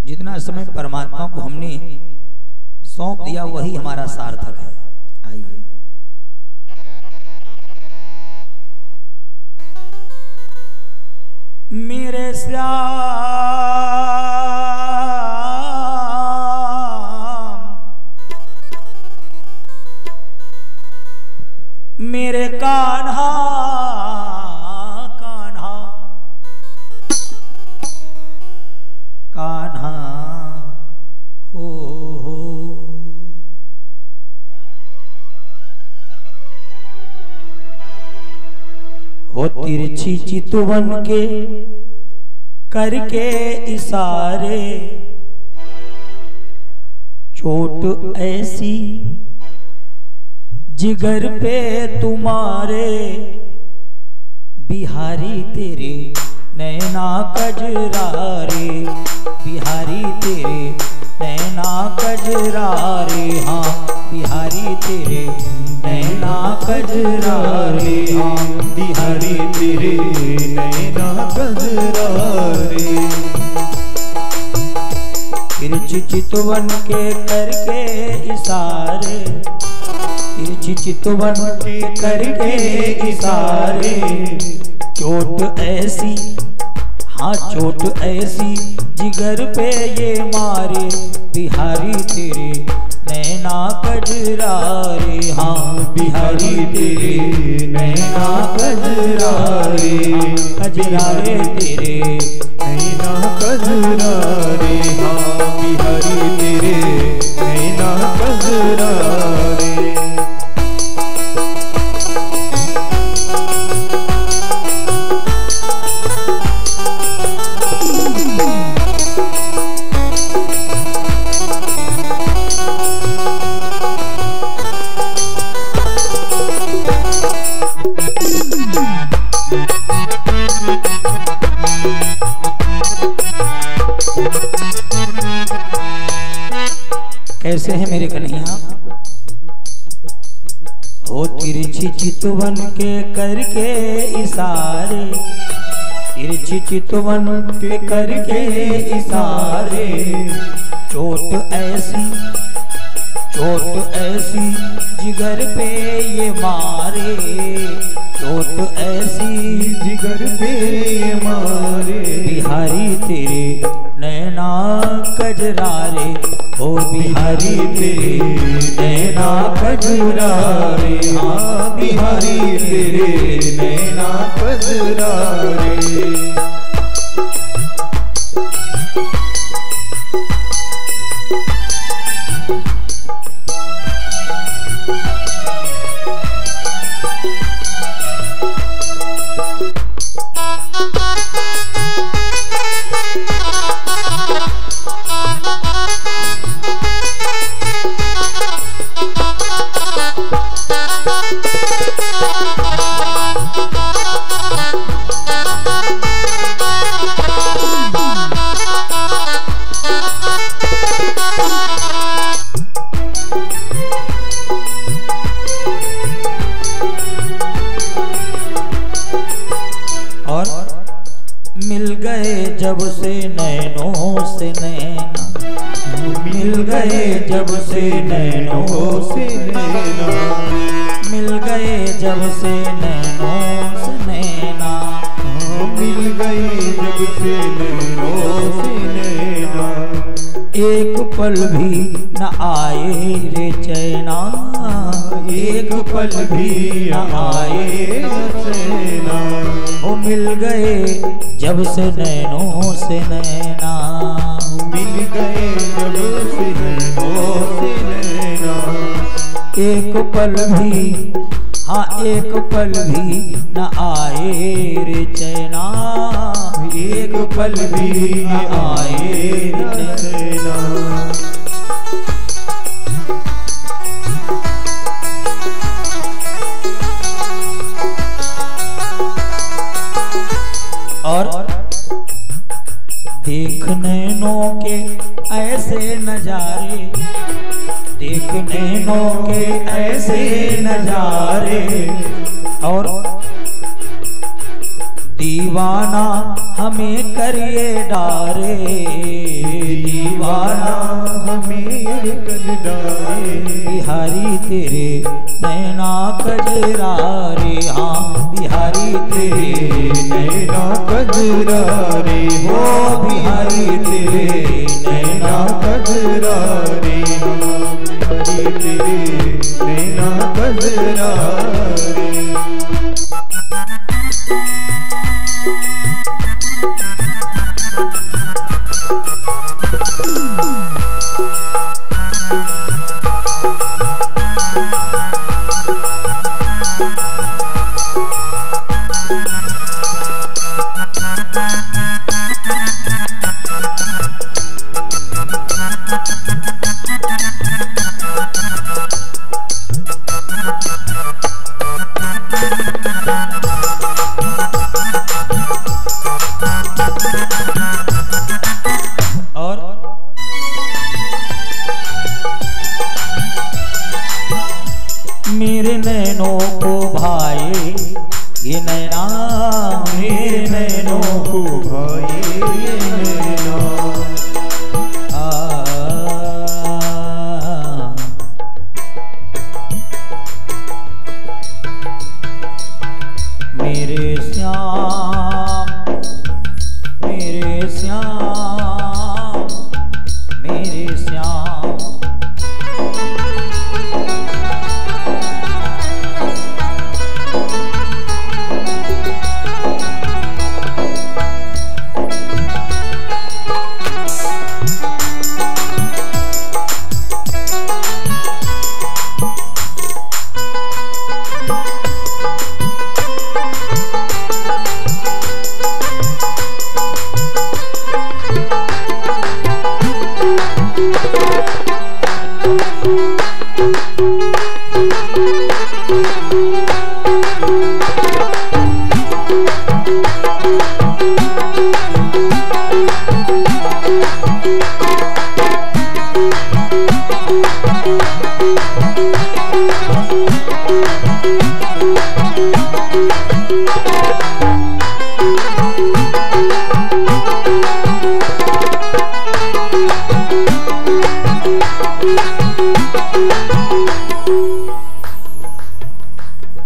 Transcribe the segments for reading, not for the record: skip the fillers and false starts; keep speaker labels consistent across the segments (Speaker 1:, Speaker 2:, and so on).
Speaker 1: जितना समय परमात्मा को हमने सौंप दिया वही हमारा सार्थक है। आइए मेरे श्याम मेरे कान्हा कान्हा कान्हा हो तिरछी चितवन के करके इशारे चोट ऐसी जिगर पे तुम्हारे बिहारी तेरे नैना कजरारे बिहारी तेरे नैना कजरारे हाँ बिहारी तेरे नैना कजरारे हाँ
Speaker 2: बिहारी तेरे नैना कजरारे
Speaker 1: तिरछी चितवन के करके इशारे तिरछी चितवन के करके इशारे चोट ऐसी हाँ चोट ऐसी जिगर पे ये मारे बिहारी तेरे नैना कजरारे हाँ बिहारी तेरे नैना कजरारे कजरारे तेरे
Speaker 2: नैना कजरारे हाँ बिहारी तेरे नैना कजरारे
Speaker 1: कैसे है मेरे कन्हैया हो तिरछी चितवन के करके इशारे तिरछी चितवन के करके इशारे चोट ऐसी जिगर पे ये मारे चोट ऐसी
Speaker 2: जिगर पे मारे
Speaker 1: बिहारी तेरे नैना कजरारे ओ बिहारी तेरे नैना कजरारे
Speaker 2: हाँ बिहारी तेरे नैना कजरारे
Speaker 1: मिल गए जब से नैनों से नैना मिल गए जब से नैनों से नैना मिल गए जब से नैनों से नैना
Speaker 2: मिल गए जब से नैनों से नैना
Speaker 1: एक पल भी न आए रे चैना एक पल भी न आए
Speaker 2: चैना
Speaker 1: वो मिल गए जब से नैनों से नैना
Speaker 2: मिल गए जब से नैनों से नैना
Speaker 1: एक पल भी हाँ एक पल भी न आए रे चैना एक पल भी न आए रे चैना और देख नैनों के ऐसे नजारे देख नैनों के ऐसे नजारे और दीवाना हमें करिए डारे
Speaker 2: डारे,
Speaker 1: बिहारी तेरे नैना कजरारे, हाँ बिहारी तेरे
Speaker 2: नैना कजरारे,
Speaker 1: हो बिहारी तेरे
Speaker 2: नैना कजरारे, बिहारी तेरे नैना कजरारे।
Speaker 1: मेरे नैनों को भाए ये नैना, मेरे नैनों
Speaker 2: को भाए ये नैना,
Speaker 1: मेरे श्याम, मेरे श्याम, मेरे श्याम।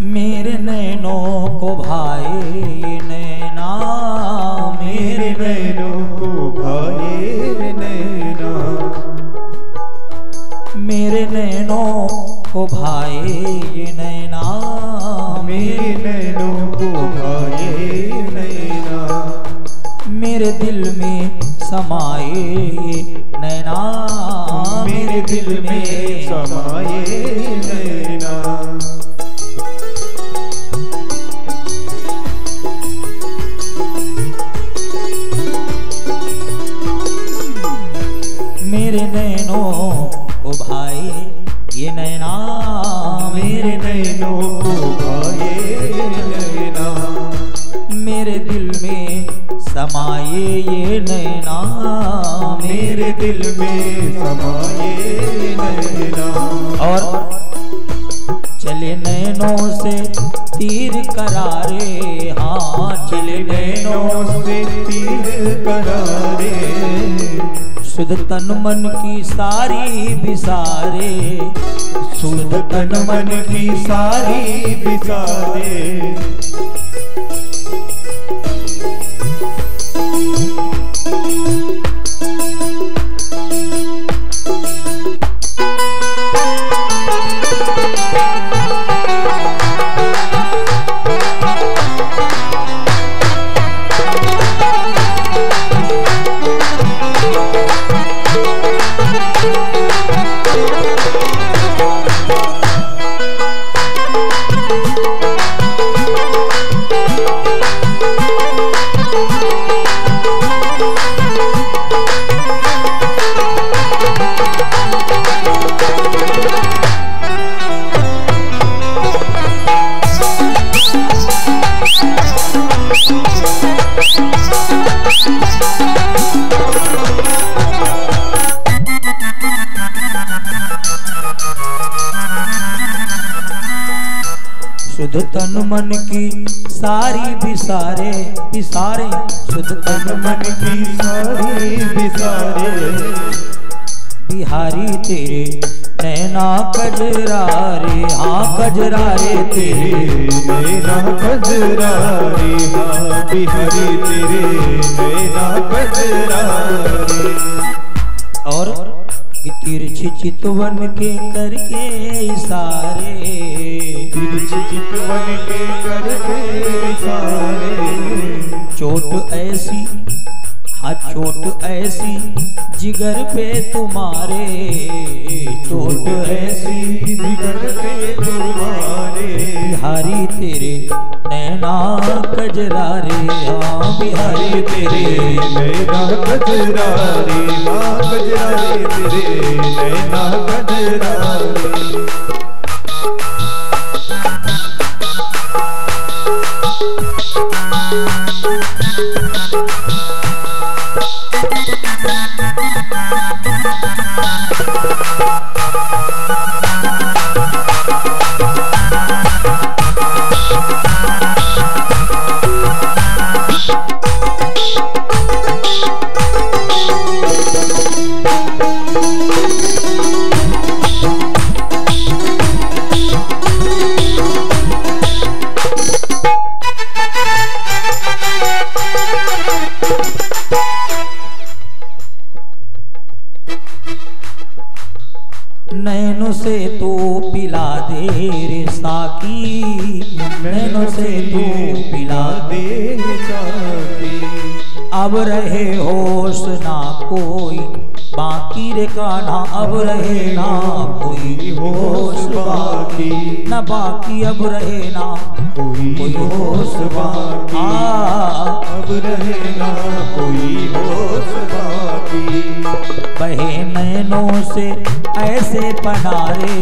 Speaker 1: मेरे नैनों को भाए ये नैना,
Speaker 2: मेरे नैनों को भाए नैना,
Speaker 1: मेरे नैनों को भाए ये नैना,
Speaker 2: मेरे नैनों को भाए नैना,
Speaker 1: मेरे दिल में समाए ये नैना,
Speaker 2: मेरे दिल में समाए नैना।
Speaker 1: मेरे नैनों को भाए ये नैना,
Speaker 2: मेरे नैनों को भाए नैना,
Speaker 1: मेरे दिल में समाए ये नैना,
Speaker 2: मेरे दिल में समाए नैना।
Speaker 1: और चले नैनों से तीर करारे, हाँ
Speaker 2: चले नैनों से तीर करारे,
Speaker 1: शुद्ध तन मन की सारी बिसारे,
Speaker 2: शुद्ध तन मन की सारी बिसारे।
Speaker 1: शुद्ध तन मन की सारी बिसारे, बिसारे शुद्ध तन
Speaker 2: मन की सारी बिसारे,
Speaker 1: बिहारी तेरे नैना कजरारे, हाँ कजरारे तेरे
Speaker 2: नैना कजरारे, हाँ बिहारी तेरे नैना कजरारे।
Speaker 1: और तिरछी चितवन के करके इशारे,
Speaker 2: तिरछी चितवन के करके इशारे।
Speaker 1: चोट ऐसी, हाँ चोट ऐसी जिगर पे तुम्हारे,
Speaker 2: चोट ऐसी जिगर पे तुम्हारे।
Speaker 1: बिहारी तेरे नैना कजरारे, हाँ बिहारी तेरे
Speaker 2: नैना कजरारे, हाँ कजरारे तेरे नैना कजरारे।
Speaker 1: नैनों से तू पिला दे रे साकी, नैनों से तू पिला दे
Speaker 2: साकी।
Speaker 1: अब रहे होश ना कोई बाकी रे कान्हा, अब रहे ना कोई होश बाकी, न बाकी अब रहे ना
Speaker 2: कोई होश बाकी, अब रहे ना कोई होश बाकी।
Speaker 1: बहे नैनों से ऐसे पनारे,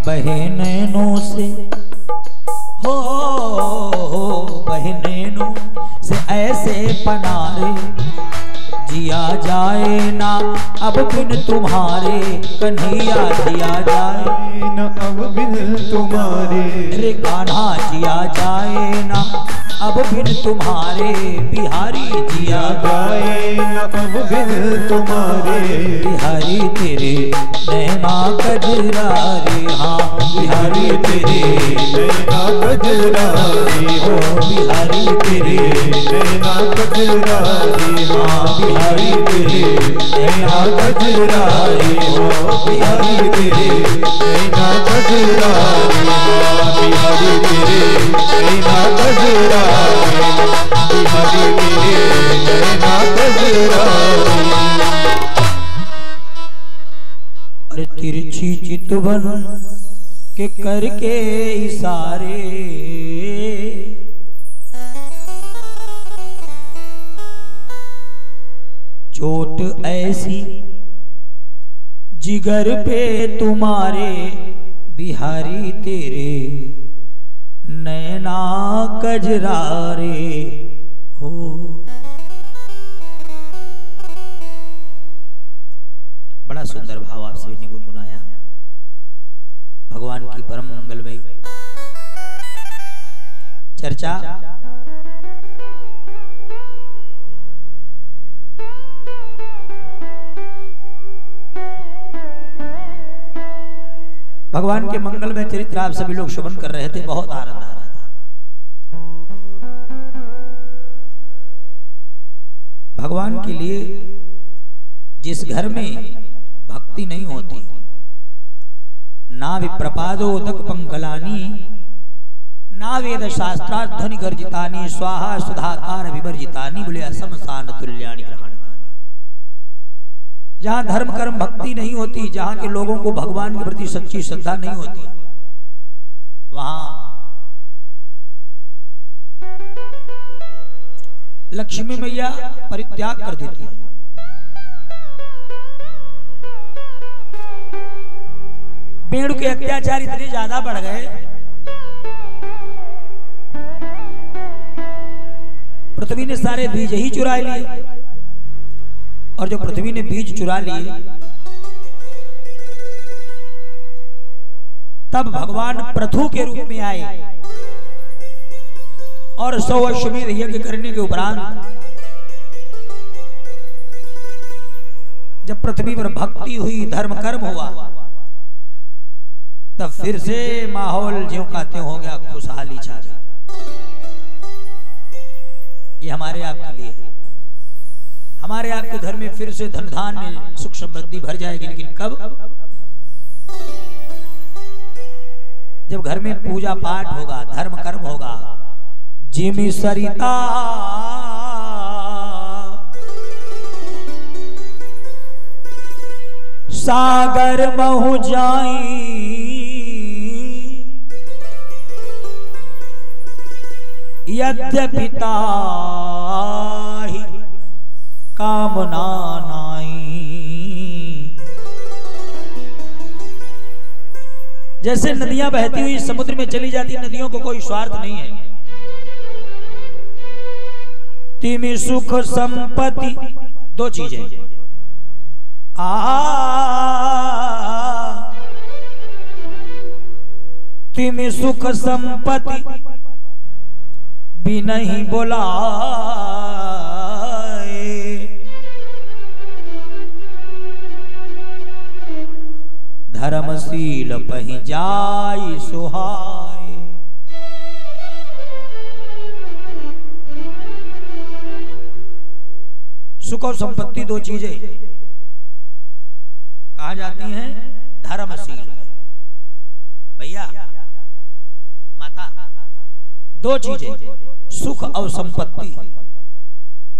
Speaker 1: बहे नैनों से हो बहे नैनों से ऐसे पनारे, जिया जाए ना अब बिन तुम्हारे, कन्हैया जिया जाए
Speaker 2: न अब बिन तुम्हारे।
Speaker 1: रे कान्हा जिया जाए ना अब बिन तुम्हारे, बिहारी जिया
Speaker 2: जाए न अब बिन तुम्हारे।
Speaker 1: बिहारी तेरे नैना कजरारे, हाँ बिहारी तेरे
Speaker 2: नैना कजरारे,
Speaker 1: हो बिहारी तेरे
Speaker 2: नैना कजरारे,
Speaker 1: हाँ बिहारी तेरे नैना कजरारे, हो बिहारी तेरे
Speaker 2: नैना कजरारे, बिहारी तेरे नैना कजरारे, बिहारी तेरे नैना कजरारे।
Speaker 1: अरे तिरछी चितवन के करके इशारे, चोट ऐसी जिगर पे तुम्हारे, बिहारी तेरे नैना कजरारे हो। बड़ा सुंदर भाव आप सभी ने गुनगुनाया। भगवान की परम मंगलमयी चर्चा भगवान के मंगलमय चरित्र आप सभी लोग श्रवण कर रहे थे, बहुत आनंद आ रहा था। भगवान के लिए जिस घर में भक्ति नहीं होती, ना विप्रपादोदक पंकलानी, ना वेद शास्त्राध्वनि गर्जितानी, स्वाहा सुधाकार विवर्जितानी, बोले असमसान तुल्यानि ग्रहणतानी। जहां धर्म कर्म भक्ति नहीं होती, जहां के लोगों को भगवान के प्रति सच्ची श्रद्धा नहीं होती, वहां लक्ष्मी मैया परित्याग कर देती है। बेड़ू के अत्याचार इतने ज्यादा बढ़ गए, पृथ्वी ने सारे बीज ही चुरा लिए, और जो पृथ्वी ने बीज चुरा लिए, तब भगवान पृथु के रूप में आए और 100 अश्वमेध यज्ञ करने के उपरांत जब पृथ्वी पर भक्ति हुई, धर्म कर्म हुआ, तब फिर से माहौल ज्यों का त्यों हो गया, खुशहाली छा गई। ये हमारे आपके लिए है। हमारे आपके घर में फिर से धन धान्य सुख समृद्धि भर जाएगी, लेकिन कब? जब घर में पूजा पाठ होगा, धर्म कर्म होगा। जिमि सरिता सागर महु जाई, यद्यपि ताहि कामना नाई। जैसे नदियां बहती हुई समुद्र में चली जाती, नदियों को कोई स्वार्थ नहीं है। तिमि सुख संपत्ति, दो चीजें, तिमि सुख संपत्ति भी नहीं बोलाए, धर्मशील पहि जाई सुहाए। सुख और संपत्ति दो चीजें कहा जाती हैं धर्मशील। भैया माता, दो चीजें सुख और संपत्ति,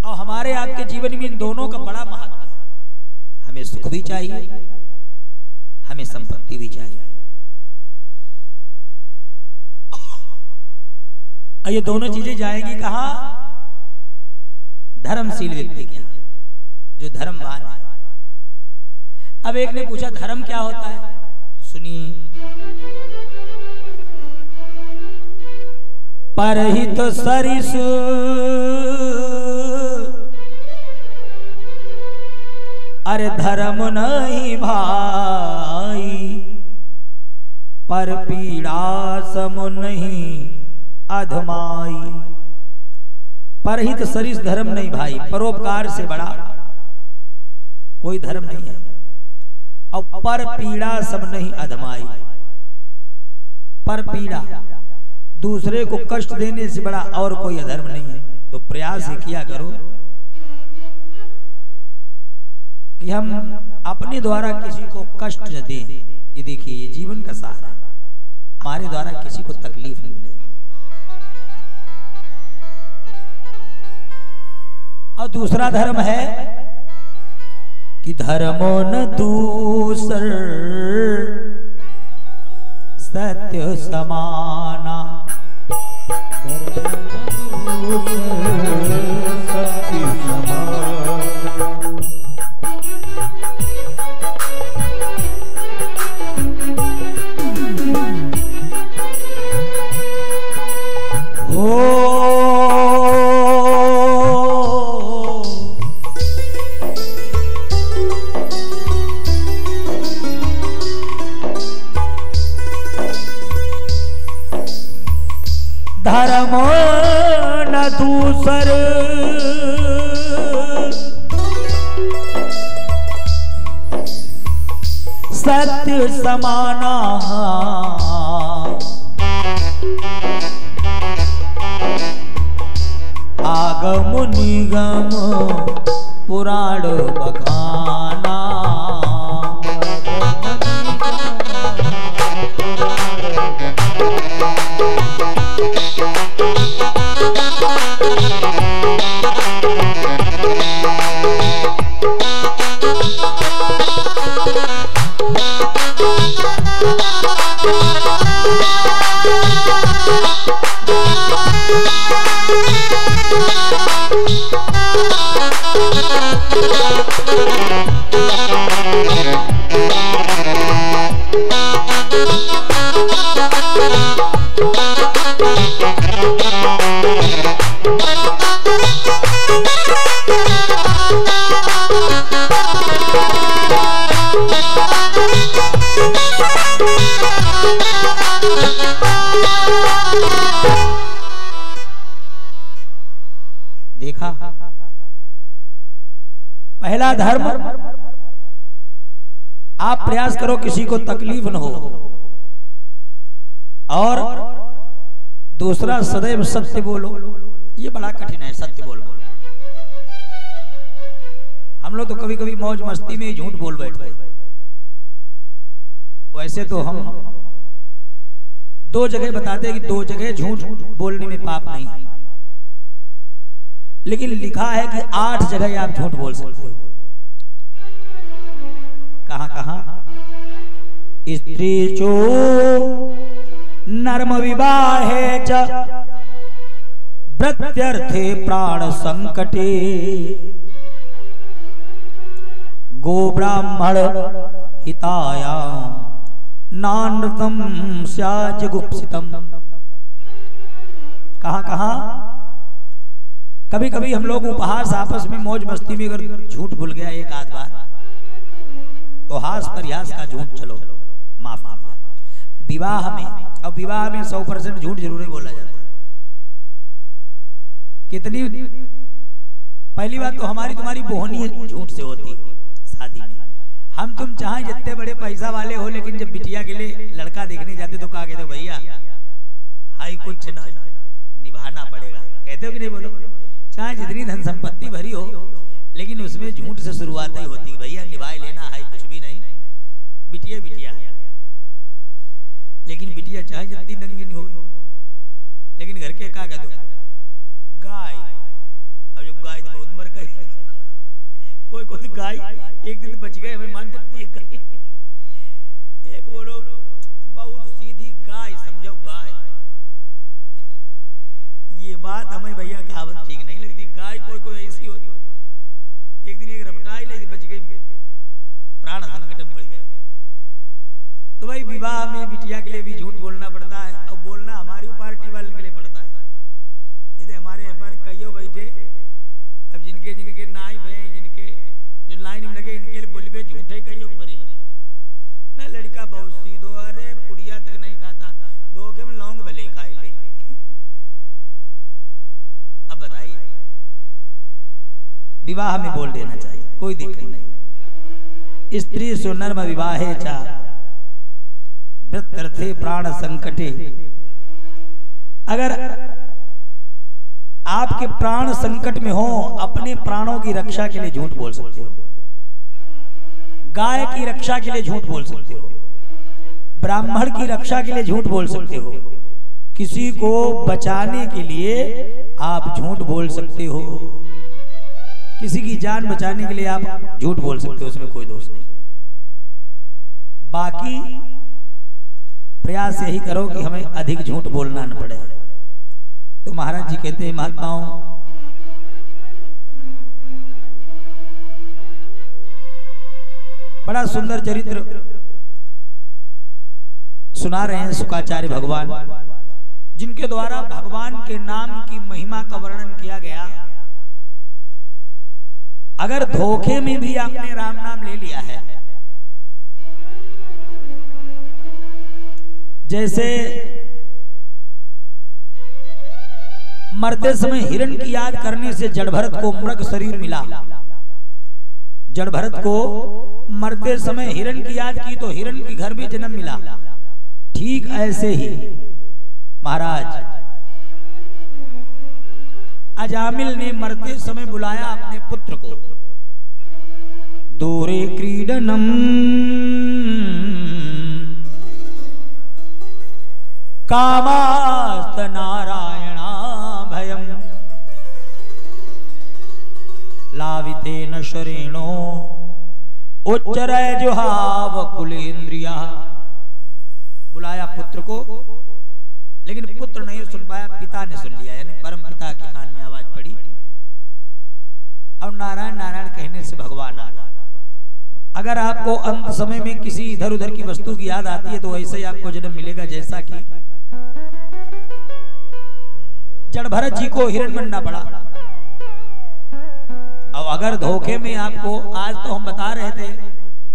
Speaker 1: और हमारे आपके जीवन में इन दोनों का बड़ा महत्व है। हमें सुख भी चाहिए, हमें संपत्ति भी चाहिए, और ये दोनों चीजें जाएंगी कहां? धर्मशील व्यक्ति के यहां, जो धर्मवान है। अब एक ने पूछा धर्म क्या होता है? सुनिए, परहित सरिस अरे धर्म नहीं भाई, पर पीड़ा सम नहीं अधमाई। परहित सरिस धर्म नहीं भाई, परोपकार से बड़ा कोई धर्म नहीं है, और पर पीड़ा सब नहीं अधमाई। पर पीड़ा, दूसरे को कष्ट देने से बड़ा और कोई अधर्म नहीं है। तो प्रयास ही किया करो कि हम अपने द्वारा किसी को कष्ट न दें। ये देखिए, ये जीवन का सहारा है, हमारे द्वारा किसी को तकलीफ नहीं मिले। और दूसरा धर्म है कि धर्मो न दूसर सत्य समाना,
Speaker 2: सत्य समाना।
Speaker 1: धर्म न दूसर सत्य समाना, आगम निगम पुराण बखाना। पहला धर्म, आप प्रयास करो किसी को तकलीफ न हो, और दूसरा सदैव सत्य बोलो। ये बड़ा कठिन है, सत्य बोल बोलो। हम लोग तो कभी कभी मौज मस्ती में ही झूठ बोल बैठते। वैसे तो हम 2 जगह बताते हैं कि 2 जगह झूठ बोलने में पाप नहीं, लेकिन लिखा है कि 8 जगह आप झूठ बोल सकते हो। कहां कहां? स्त्री चो नर्म विवाहे च प्रत्यर्थे प्राण संकटे गो ब्राह्मण हितायाम नानृतम स्याज गुप्सितम। कहां कहां? कभी कभी हम लोग उपहास आपस में मौज मस्ती में अगर झूठ भूल गया एक आध बार, तो हास परिहास का झूठ चलो माफ कर दिया। विवाह में, अब विवाह में 100% झूठ जरूर बोला जाता है। कितनी, पहली बात तो हमारी तुम्हारी बोहनी झूठ से होती शादी में। हम तुम चाहे जितने बड़े पैसा वाले हो, लेकिन जब बिटिया के लिए लड़का देखने जाते तो कहा कहते भैया हाई कुछ ना निभाना पड़ेगा, कहते हो कि नहीं? बोलो। चाहे जितनी धन संपत्ति भरी हो, लेकिन उसमें झूठ से शुरुआत ही होती है, भैया निभाए लेना, हाई कुछ भी नहीं, बिटिया बिटिया है। लेकिन बिटिया चाहे जितनी नंगिन हो, लेकिन घर के क्या कहते हो? गाय। अब जब गाय तो बहुत मर गई, कोई कोई गाय एक दिन बच गए, हमें मान सकती है। एक बोलो बहुत सीधी गाय, समझो गाय। ये बात हमें भैया कहावत ठीक नहीं लगती। गाय कोई कोई ऐसी होती, एक दिन एक रपटाई लगी, बच गई, प्राण संकट में पड़ गए। तो भाई विवाह में बिटिया के लिए भी झूठ बोलना पड़ता है, और बोलना हमारी पार्टी वाले के लिए पड़ता है। यदि हमारे पर कईयों बैठे, अब जिनके जिनके नाइब है, जिनके जो लाइन में लगे, इनके लिए बोलिए झूठे कईयों पर ही ना। लड़का बहुत सीधो, अरे पुड़िया तक नहीं खाता, धोखे में लौंग भले खाई ले। अब बताइए, विवाह में बोल देना चाहिए, कोई दिक्कत नहीं। स्त्री सुनर्म विवाहे चा वृत्तर्थे प्राण संकटे। अगर आपके प्राण संकट में हो, अपने प्राणों की रक्षा के लिए झूठ बोल सकते हो, गाय की रक्षा के लिए झूठ बोल सकते हो, ब्राह्मण की रक्षा के लिए झूठ बोल सकते हो, किसी को बचाने के लिए आप झूठ बोल सकते हो, किसी की जान बचाने के लिए आप झूठ बोल सकते हो, उसमें कोई दोष नहीं। बाकी प्रयास यही करो कि हमें अधिक झूठ बोलना न पड़े। तो महाराज जी कहते हैं, महात्माओं, बड़ा सुंदर चरित्र सुना रहे हैं शुकाचार्य भगवान, जिनके द्वारा भगवान के नाम की महिमा का वर्णन किया गया। अगर धोखे में भी आपने राम नाम ले लिया है, जैसे मरते समय हिरण की याद करने से जड़भरत को मृग शरीर मिला, जड़भरत को मरते समय हिरण की याद की तो हिरण के घर में जन्म मिला। ठीक ऐसे ही महाराज अजामिल ने मरते समय बुलाया अपने पुत्र को, दूरे क्रीडनम कामास्त नारायणा भयम लावितेन शरेणो उच्चरय जुहाव कुलेन्द्रिया। बुलाया पुत्र को, लेकिन पुत्र नहीं सुन पाया, पिता ने सुन लिया, यानी परम पिता के कान में आवाज पड़ी, और नारायण नारायण कहने से भगवान आ गए। अगर आपको अंत समय में किसी इधर उधर की वस्तु की याद आती है, तो ऐसे ही आपको जन्म मिलेगा जैसा कि जड़भरत जी को हिरण बनना पड़ा। और अगर धोखे में आपको, आज तो हम बता रहे थे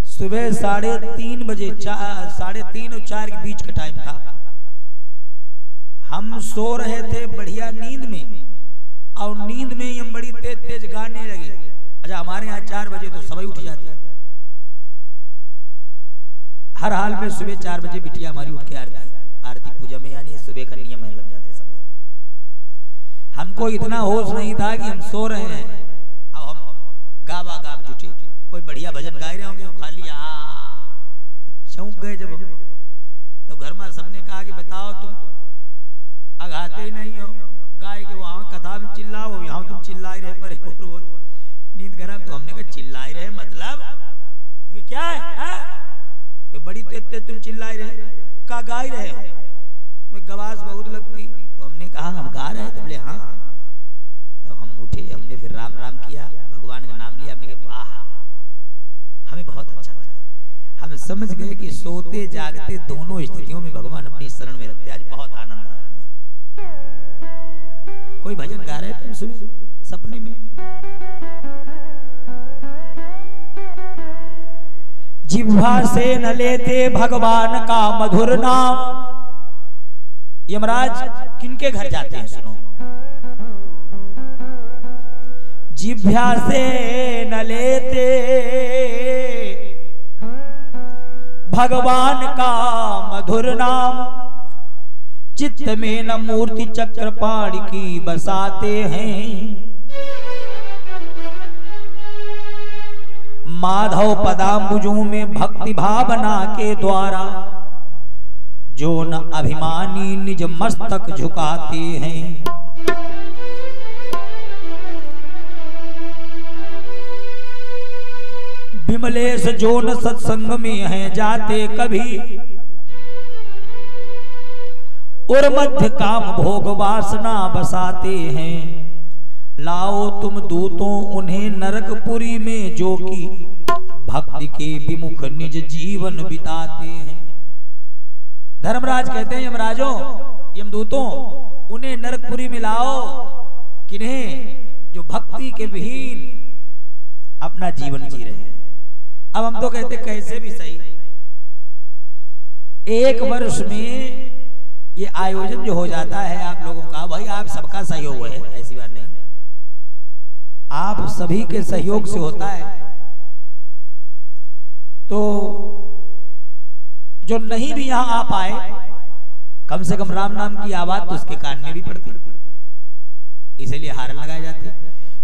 Speaker 1: सुबह 3:30 बजे, 3:30 और 4 के बीच का टाइम था, हम सो रहे थे बढ़िया नींद में, और नींद में हम बड़ी तेज तेज गाने लगे, अच्छा हमारे यहाँ 4 बजे तो सभी उठ जाती है, हर हाल में सुबह 4 बजे बिटिया हमारी उठ के आरती पूजा में यानी सुबह का नियम है लग जाते सब लोग। हमको इतना होश नहीं था कि हम सो रहे हैं, अब हम गावा गाव जुटे, कोई बढ़िया भजन गाए रहे होंगे, खाली चौंक गए जब तो घर में सबने कहा कि बताओ तुम अघाते ही नहीं हो, गाय के वहां कथा में चिल्लाओ, यहाँ तुम चिल्ला रहे परे नींद खराब। तो हमने कहा चिल्ला रहे मतलब क्या है? तो बड़ी तेज तुम चिल्ला रहे, का गा रहे हो? मैं गवास बहुत लगती। तो हमने कहा हम गा रहे हैं। तो बोले हाँ। तो हम उठे, हमने फिर राम राम किया, भगवान का नाम लिया, हमने कहा वाह हमें बहुत अच्छा लगा। हम समझ गए कि सोते जागते दोनों स्थितियों में भगवान अपनी शरण में रखते। आज बहुत आनंद आया। कोई भजन गा रहे थे सुबह सपने में, जिह्वा से न लेते भगवान का मधुर नाम। यमराज किनके घर जाते हैं सुनो, जिह्वा से न लेते भगवान का मधुर नाम, चित्त में न मूर्ति चक्रपाणी की बसाते हैं। माधव पदाम्बुजों में भक्ति भावना के द्वारा जो न अभिमानी निज मस्तक झुकाते हैं। विमलेश जो न सत्संग में हैं जाते कभी, और मध्य काम भोग वासना बसाते हैं। लाओ तुम दूतों उन्हें नरकपुरी में जो कि भक्ति के विमुख निज जीवन बिताते हैं। धर्मराज कहते हैं यमराजों, यमदूतों उन्हें नरकपुरी में लाओ, किन्हें? जो भक्ति के विहीन अपना जीवन जी रहे हैं। अब हम तो कहते कैसे भी सही, 1 वर्ष में ये आयोजन जो हो जाता है आप लोगों का, भाई आप सबका सहयोग है, ऐसी बात नहीं, आप सभी के सहयोग से होता है। तो जो नहीं भी यहां आ पाए, कम से कम राम नाम की आवाज तो उसके कान में भी पड़ती, इसलिए हार लगाए जाते।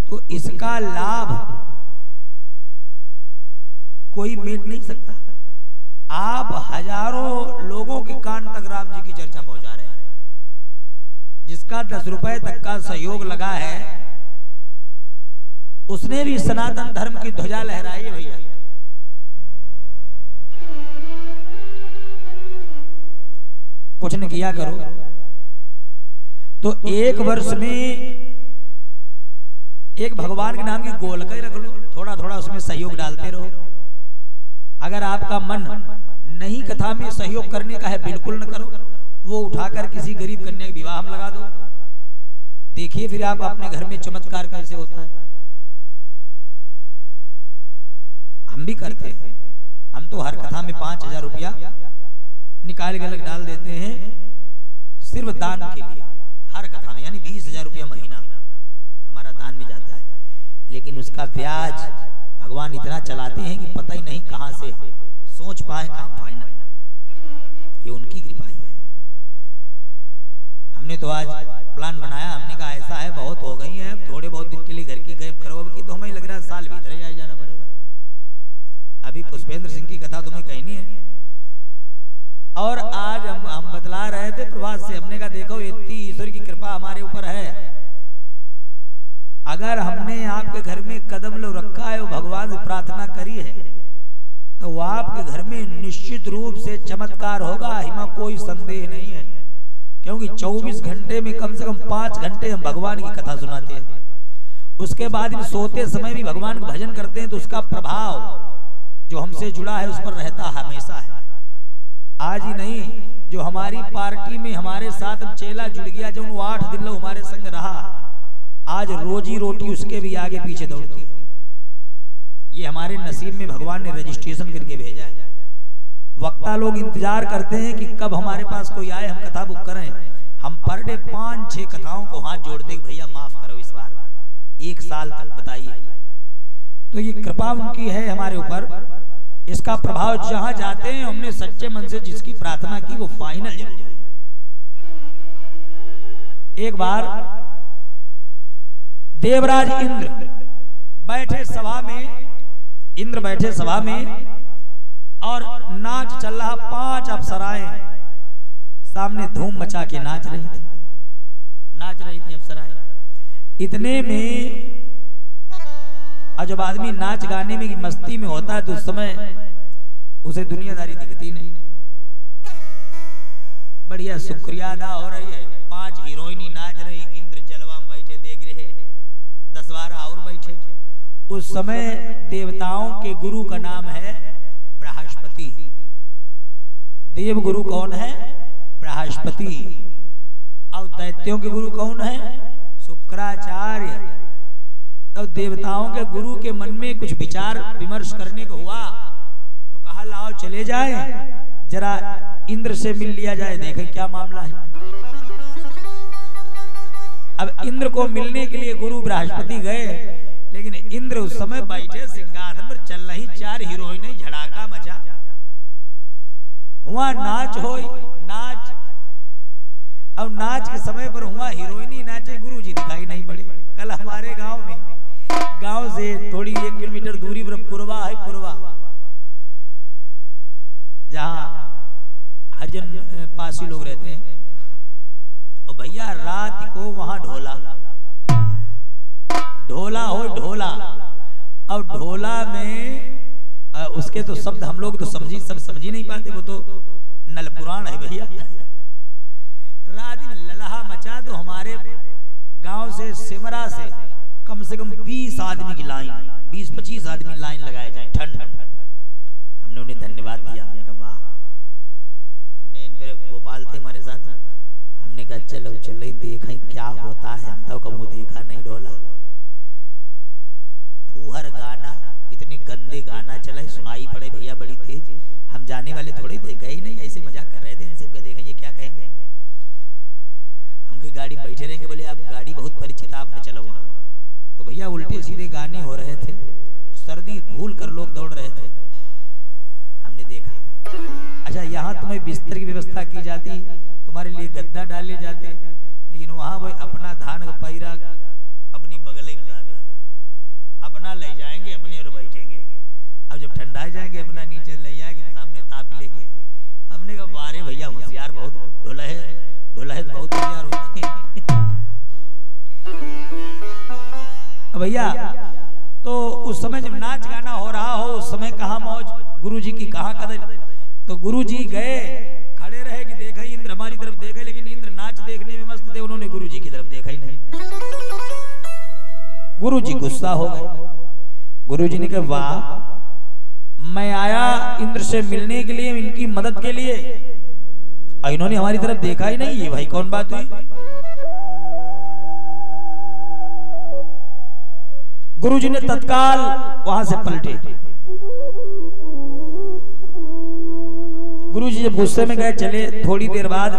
Speaker 1: तो इसका लाभ कोई मेट नहीं सकता। आप हजारों लोगों के कान तक राम जी की चर्चा पहुंचा रहे हैं। जिसका 10 रुपए तक का सहयोग लगा है, उसने भी सनातन धर्म की ध्वजा लहराई है भैया। कुछ न किया करो तो 1 वर्ष में एक भगवान के नाम की गोलक ही रख लो, थोड़ा थोड़ा उसमें सहयोग डालते रहो। अगर आपका मन नहीं कथा में सहयोग करने का है, बिल्कुल न करो, वो उठाकर किसी गरीब कन्या के विवाह में लगा दो। देखिए फिर आप अपने घर में चमत्कार कैसे होता है। हम भी करते हैं, हम तो हर कथा में 5000 रुपया निकाल के अलग डाल देते हैं सिर्फ दान के लिए। हर कथा में यानी 20,000 रुपया महीना हमारा दान में जाता है। लेकिन उसका ब्याज भगवान इतना चलाते हैं कि पता ही नहीं कहां से सोच पाए काम फाइनल। ये उनकी कृपा ही है। हमने तो आज प्लान बनाया, हमने कहा ऐसा है बहुत हो गई है, थोड़े बहुत दिन के लिए घर की गैप करो की, तो हमें लग रहा है साल भीतर ही आ जाना पड़ेगा। अभी पुष्पेंद्र सिंह की कथा तुम्हें कहनी है और आज हम बतला रहे थे प्रभात से, हमने कहा देखो इतनी ईश्वर की कृपा हमारे ऊपर है। अगर हमने आपके घर में कदम लो रखा है और भगवान से प्रार्थना करी है तो वो आपके घर में निश्चित रूप से चमत्कार होगा, हिमा कोई संदेह नहीं है। क्योंकि 24 घंटे में कम से कम 5 घंटे हम भगवान की कथा सुनाते हैं। उसके बाद भी सोते समय भी भगवान का भजन करते हैं, तो उसका प्रभाव जो हमसे जुड़ा है उस पर रहता हमेशा है। आज ही नहीं, जो हमारी पार्टी में हमारे साथ चेला जुड़ गया, जब वो 8 दिन लोग हमारे संग रहा, आज रोजी रोटी उसके भी आगे पीछे दौड़ती है। ये हमारे नसीब में भगवान ने रजिस्ट्रेशन करके भेजा है। वक्ता लोग इंतजार करते हैं कि कब हमारे पास कोई आए, हम कथा बुक करें। हम पर डे 5-6 कथाओं को हाथ जोड़ते भैया माफ करो इस बार, 1 साल तक बताइए। तो ये कृपा उनकी है हमारे ऊपर। इसका प्रभाव जहां जाते हैं, हमने सच्चे मन से जिसकी प्रार्थना की वो फाइनल जरूर हुई। एक बार देवराज इंद्र बैठे सभा में, और नाच चल रहा। 5 अप्सराएं सामने धूम मचा के नाच रही थी अप्सराएं। इतने में जब आदमी नाच गाने में मस्ती में होता है तो उस समय उसे दुनियादारी दिखती नहीं। बढ़िया शुक्रिया अदा हो रही है। 5 हीरोइनी नाच रही, इंद्र जलवा में बैठे देख रहे, 10-12 और बैठे। उस समय देवताओं के गुरु का नाम है बृहस्पति। देव गुरु कौन है? बृहस्पति। और दैत्यों के गुरु कौन है? शुक्राचार्य। तब देवताओं के गुरु के मन में कुछ विचार विमर्श करने को हुआ, तो कहा लाओ चले जाए, जरा इंद्र से मिल लिया जाए, देखें क्या मामला है। अब इंद्र को मिलने के लिए गुरु बृहस्पति गए, लेकिन इंद्र उस समय बैठे सिंहासन पर, चल रही 4 हीरोइनें, झड़ाका मचा। हुआ नाच नाच। अब नाच के समय पर हुआ हीरोइनी नाचे, गुरु जी दिखाई नहीं पड़े। कल हमारे गांव से थोड़ी 1 किलोमीटर दूरी पर पुरवा है, जहां हरिजन पासी लोग रहते हैं। और भैया रात को वहां ढोला और ढोला में उसके तो शब्द हम लोग तो समझ ही नहीं पाते, वो तो नल पुराण है भैया। रात में ललहा मचा। तो हमारे गांव से सिमरा से कम 20 आदमी की लाइन, 20-25 आदमी लाइन लगाए जाए। ठंड। हमने उन्हें धन्यवाद दिया। हमने कहा वाह। हमने इन पर गोपाल थे हमारे साथ, हमने कहा चलो देखें क्या होता है। हम तो कभी देखा नहीं ढोला। फूहर गाना, इतने गंदे गाना चला, सुनाई पड़े भैया बड़ी तेज। हम जाने वाले थोड़े थे, गए नहीं, ऐसे मजाक कर रहे थे। इनसे देखें ये क्या कहेंगे। हमकी गाड़ी में बैठे रहेंगे, बोले आप गाड़ी बहुत परिचित, आपने चलो वहां। तो भैया उल्टे सीधे गाने हो रहे थे, सर्दी भूल कर लोग दौड़ रहे थे। हमने देखा अच्छा यहाँ तुम्हें बिस्तर की व्यवस्था की जाती, तुम्हारे लिए गद्दा डाले जाते, लेकिन वहां भाई अपना धान का पैरा अपनी बगले में डाले, अपना ले जाएंगे, अपने और बैठेंगे। अब जब ठंडा जाएंगे अपना नीचे ले जाएंगे, सामने ताप लेंगे। हमने कहा बारे भैया होशियार बहुत, ढोला है तो बहुत होशियार होते हैं। भैया तो उस समय जब नाच गाना हो रहा हो, उस समय कहाँ मौज, गुरुजी की कहाँ कदर। तो गुरुजी गए, खड़े रहे कि देखा ही इंद्र हमारी तरफ देखे, लेकिन इंद्र नाच देखने में मस्त थे, उन्होंने गुरुजी की तरफ देखा ही नहीं। गुरुजी गुस्सा हो गए। गुरुजी ने कहा वाह, मैं आया इंद्र से मिलने के लिए, इनकी मदद के लिए, इन्होंने हमारी तरफ देखा ही नहीं। ये भाई कौन बात हुई। गुरुजी ने तत्काल वहां से पलटे। गुरुजी जब गुस्से में गए, चले। थोड़ी देर बाद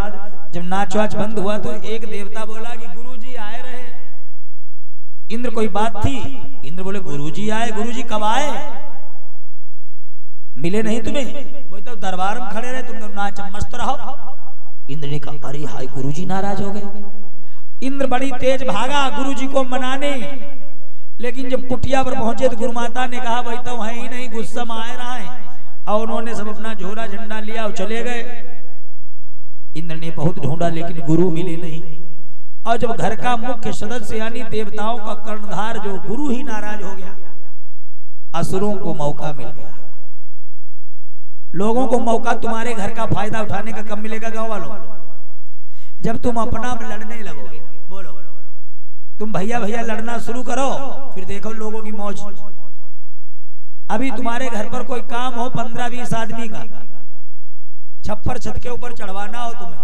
Speaker 1: जब नाच वाच बंद हुआ तो एक देवता बोला कि गुरुजी आए रहे। इंद्र कोई बात थी? इंद्र बोले गुरुजी आए। गुरुजी कब आए? मिले नहीं तुम्हें? वो तो दरबार में खड़े रहे, तुम नाच मस्त रहो। इंद्र ने कहा अरे हाय, गुरुजी नाराज हो गए। इंद्र बड़ी तेज भागा गुरुजी को मनाने, लेकिन जब कुटिया पर पहुंचे तो गुरुमाता ने कहा भाई तो है ही नहीं, गुस्सा में आ रहा है। और उन्होंने सब अपना झोला झंडा लिया और चले गए। इंद्र ने बहुत ढूंढा लेकिन गुरु मिले नहीं। और जब घर का मुख्य सदस्य यानी देवताओं का कर्णधार जो गुरु ही नाराज हो गया, असुरों को मौका मिल गया। लोगों को मौका तुम्हारे घर का फायदा उठाने का कब मिलेगा गांव वालों? जब तुम अपना लड़ने लगोगे। बोलो, तुम भैया भैया लड़ना शुरू करो, फिर देखो लोगों की मौज। अभी तुम्हारे घर पर कोई काम हो 15-20 आदमी का, छप्पर छत के ऊपर चढ़वाना हो तुम्हें,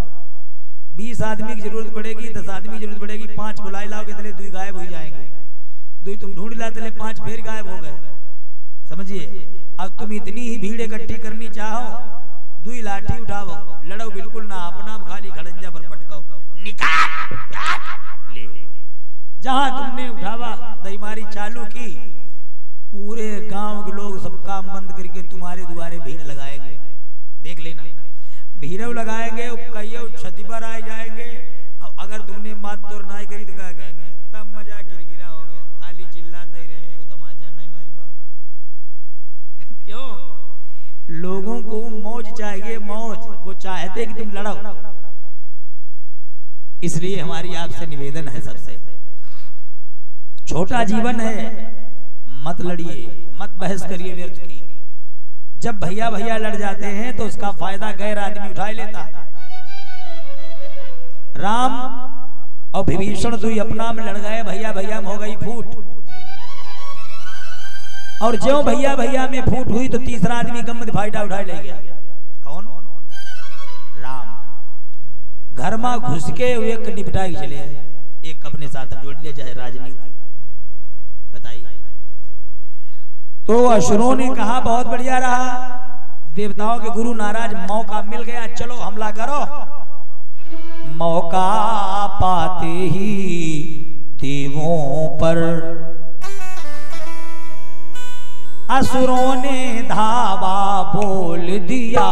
Speaker 1: 20 आदमी की जरूरत पड़ेगी, 10 आदमी की जरूरत पड़ेगी, 5 बुलाए लाओगे तले 2 गायब हो जाएंगे, 2 तुम ढूंढ ला तले 5 फिर गायब हो गए। समझिए, अब तुम इतनी ही भीड़ इकट्ठी करनी चाहो, 2 लाठी उठाओ, लड़ो बिल्कुल ना, अपना खाली खड़ंजा पर पटकाओ, निकाल ले। जहां तुमने उठावा दईमारी चालू की, पूरे गांव के लोग सब काम बंद करके तुम्हारे द्वारे भीड़ लगाएंगे। देख लेना, भीड़ लगाएंगे, कईयों छती पर आ जाएंगे। अब अगर तुमने मात तोड़ नहीं करी तो क्या कहेंगे? तब मजा किरकिरा हो गया, खाली चिल्लाते ही रहे, तमाचा नहीं मारी पाओ। क्यों? लोगों को मौज चाहिए, मौज। वो चाहते कि तुम लड़ो। इसलिए हमारी आपसे निवेदन है सबसे, छोटा जीवन है, मत लड़िए, मत बहस करिए व्यर्थ की। जब भैया भैया लड़ जाते हैं तो उसका फायदा गैर आदमी उठा लेता। राम और विभीषण दुई अपना में लड़ गए, भैया भैया में हो गई फूट। और ज्यों भैया भैया में फूट हुई तो तीसरा आदमी गम फायदा उठा ले गया। कौन? राम। घर में घुस के एक निपटाई चले, एक अपने साथ जोड़ लिया जाए राजनीति। बताइए। तो असुरों ने कहा बहुत बढ़िया रहा, देवताओं के गुरु नाराज, मौका मिल गया, चलो हमला करो। मौका पाते ही देवों पर असुरों ने धावा बोल दिया।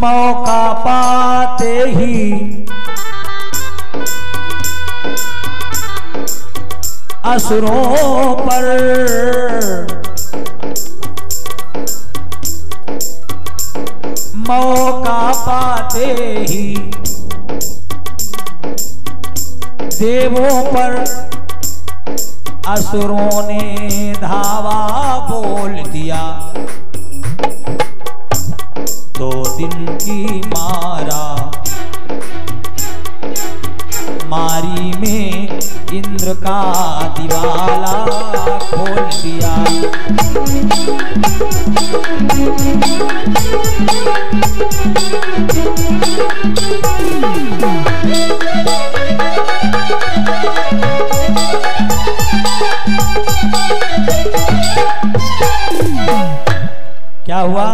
Speaker 1: मौका पाते ही असुरों पर मौका पाते ही देवों पर असुरों ने धावा बोल दिया। 2 दिन की मारी में इंद्र का दिवाला खोल दिया। क्या हुआ?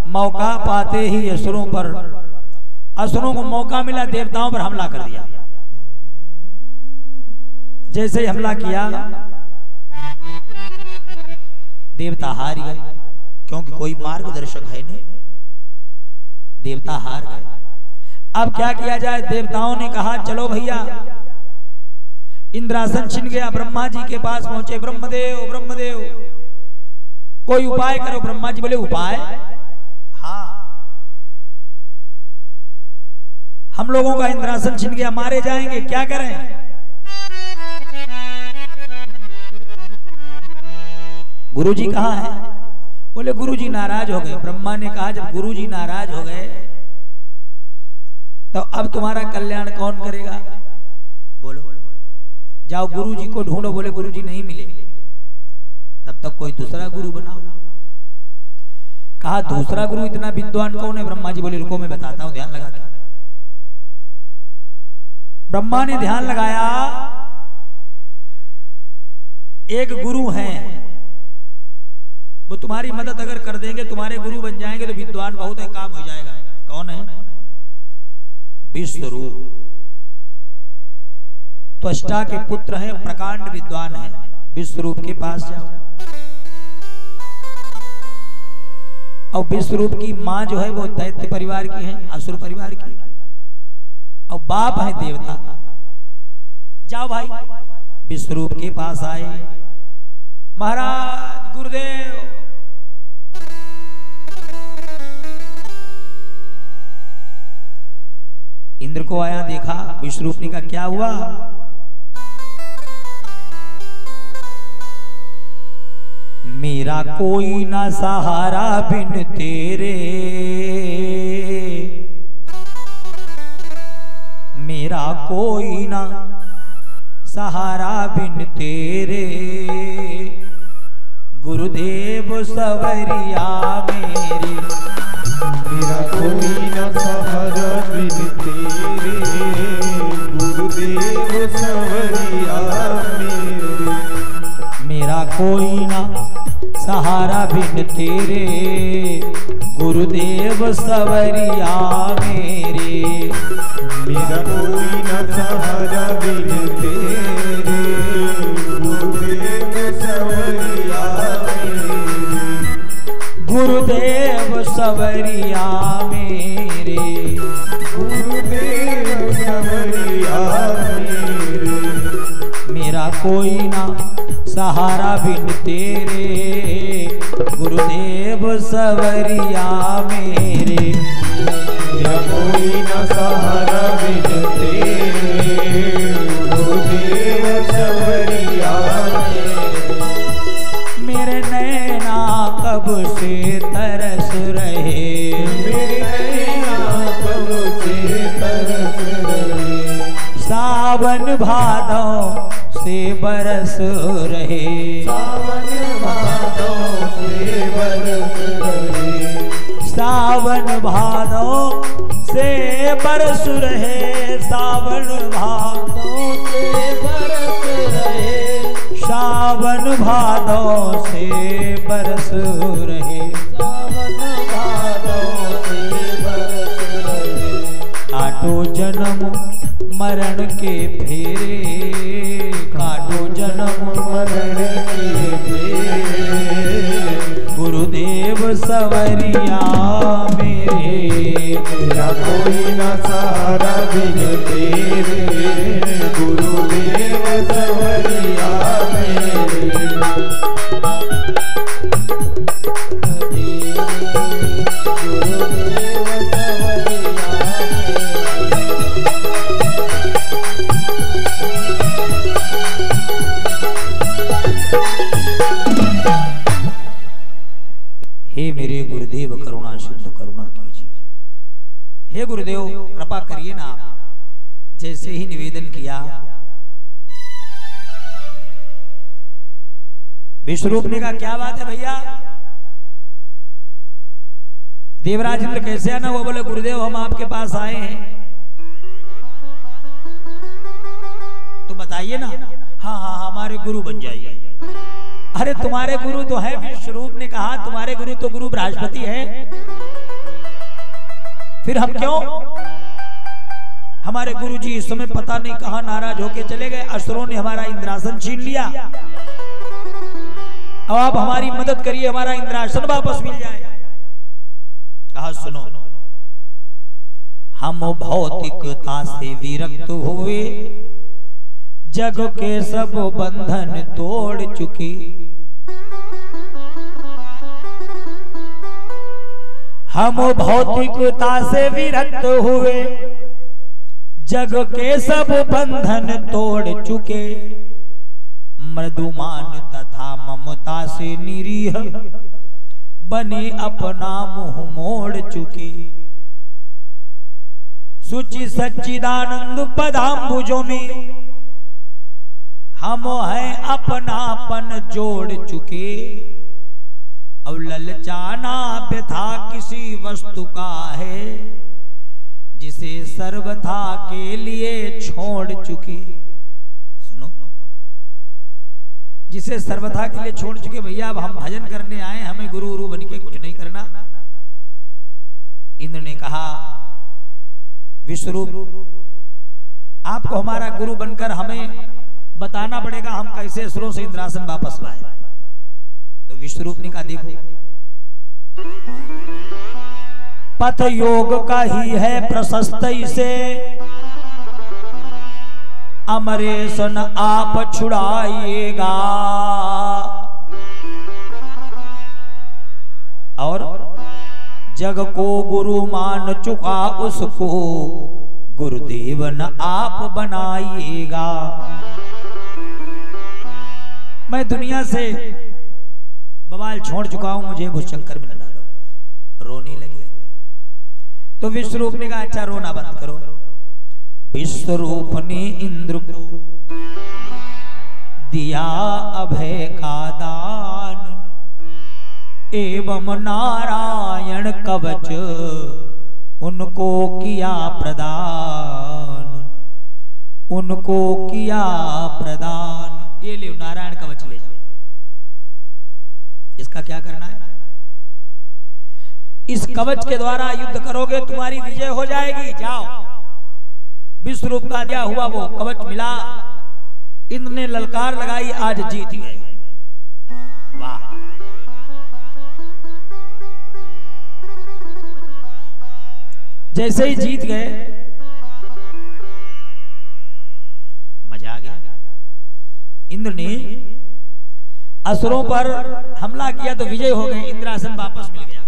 Speaker 1: मौका पाते ही असुरों को मौका मिला, देवताओं पर हमला कर दिया। जैसे ही हमला किया देवता हार गए, क्योंकि कोई मार्गदर्शक है नहीं। देवता हार गए। अब क्या किया जाए? देवताओं ने कहा चलो भैया, इंद्रासन छिन गया। ब्रह्मा जी के पास पहुंचे, ब्रह्मदेव ब्रह्मदेव कोई उपाय करो। ब्रह्मा जी बोले उपाय? हाँ, हम लोगों का इंद्रासन छिन गया, मारे जाएंगे, क्या करें? गुरुजी कहाँ है? बोले गुरुजी नाराज हो गए। ब्रह्मा ने कहा जब गुरुजी नाराज हो गए तो अब तुम्हारा कल्याण कौन करेगा? बोलो, जाओ गुरुजी को ढूंढो। बोले गुरुजी नहीं मिले, तब तक कोई दूसरा गुरु बनाओ। कहा दूसरा गुरु इतना विद्वान कौन है? ब्रह्मा जी बोले रुको मैं बताता हूं, ध्यान लगा के। ब्रह्मा ने ध्यान लगाया, एक गुरु हैं, वो तुम्हारी मदद अगर कर देंगे, तुम्हारे गुरु बन जाएंगे तो विद्वान बहुत है, काम हो जाएगा। कौन है? विश्वरूप। त्वष्टा के पुत्र हैं, प्रकांड विद्वान हैं। विश्वरूप के पास जाओ। और विश्वरूप की मां जो है वो दैत्य परिवार की है, असुर परिवार की, और बाप है देवता। जाओ भाई। विश्वरूप के पास आए, महाराज गुरुदेव इंद्र को आया, देखा। विश्वरूप ने कहा क्या हुआ? मेरा कोई ना सहारा बिन तेरे, मेरा कोई ना सहारा बिन तेरे, गुरुदेव सवरिया मेरे।
Speaker 2: मेरा कोई ना सहारा बिन तेरे, गुरुदेव सवरिया मेरे।
Speaker 1: मेरा कोई ना सहारा बिन तेरे, गुरुदेव सवरिया मेरे।
Speaker 2: मेरा कोई न सहारा बिन तेरे, गुरुदेव सवरिया मेरे।
Speaker 1: गुरुदेव सवरिया मेरे,
Speaker 2: गुरुदेव सवरिया मेरे।
Speaker 1: मेरा कोई ना सहारा बिन तेरे, गुरुदेव सवरिया मेरे।
Speaker 2: मेरा कोई न सहारा बिन तेरे, गुरुदेव सवरिया मेरे।
Speaker 1: मेरे नैना कब से तरस रहे,
Speaker 2: मेरे नैना कब से तरस रहे।
Speaker 1: सावन भादों से बरस रहे,
Speaker 2: सावन भादों से बरस रहे।
Speaker 1: सावन भादों से बरस रहे, सावन भादों से बरस रहे, सावन भादों से बरस रहे, सावन भादों से बरस रहे। काटो जन्म मरण के फेरे, काटो जन्म
Speaker 2: मरण के फेरे।
Speaker 1: गुरुदेव सवरिया मेरे।
Speaker 2: मेरा कोई न सहारा बिन तेरे, गुरुदेव सवरिया मेरे।
Speaker 1: गुरुदेव सवरिया हे मेरे गुरुदेव करुणा सिंधु करुणा कीजिए। हे गुरुदेव कृपा करिए ना। जैसे ही निवेदन किया, विश्वरूप ने कहा क्या बात है भैया, देवराज इंद्र कैसे आना? वो बोले गुरुदेव हम आपके पास आए हैं, तो बताइए ना। हाँ हाँ हमारे गुरु बन जाइए। अरे तुम्हारे गुरु तो है, विश्वरूप ने कहा तुम्हारे गुरु तो गुरु बृहस्पति है, फिर हम क्यों? हमारे गुरु जी इस समय पता नहीं कहां नाराज होके चले गए, असुरों ने हमारा इंद्रासन छीन लिया। अब आप हमारी मदद करिए, हमारा इंद्रासन वापस मिल जाए। कहा सुनो, हम भौतिकता से विरक्त हुए, जग के सब बंधन तोड़ चुके। हम भौतिकता से विरक्त हुए, जग के सब बंधन तोड़ चुके। मृदुमान तथा ममता से निरीह बने अपना मुंह मोड़ चुके। सुचि सच्चिदानंद पदाम्बुजों में हम हैं अपनापन जोड़ चुके। अब ललचाना व्यथा किसी वस्तु का है, जिसे सर्वथा के लिए छोड़ चुके। सुनो, जिसे सर्वथा के लिए छोड़ चुके। भैया अब हम भजन करने आए, हमें गुरु गुरु बन के कुछ नहीं करना। इंद्र ने कहा विश्वरूप आपको हमारा गुरु बनकर हमें बताना पड़ेगा हम कैसे असुरों से इंद्रासन वापस लाए। तो विश्वरूप ने कहा देखो, पथ योग का ही है प्रशस्त, इसे अमरेशन आप छुड़ाइएगा। और जग को गुरु मान चुका उसको गुरुदेव न आप बनाइएगा। मैं दुनिया से बवाल छोड़ चुका हूं, मुझे भूशंकर में न डालो। रोने लगी तो विश्वरूप ने कहा अच्छा रोना बंद करो। विश्वरूप ने इंद्र को दिया अभय का दान, एवं नारायण कवच उनको किया प्रदान, उनको किया प्रदान। ये ले नारायण कवच ले जाओ। इसका क्या करना है? इस कवच के द्वारा युद्ध करोगे तुम्हारी विजय हो जाएगी। जाओ। विश्वरूप का दिया हुआ वो कवच मिला। इंद्र ने ललकार लगाई, आज जीत गए। वाह। जैसे ही जीत गए मजा आ गया। इंद्र ने असुरों पर हमला किया तो विजय हो गए। इंद्रासन वापस मिल गया।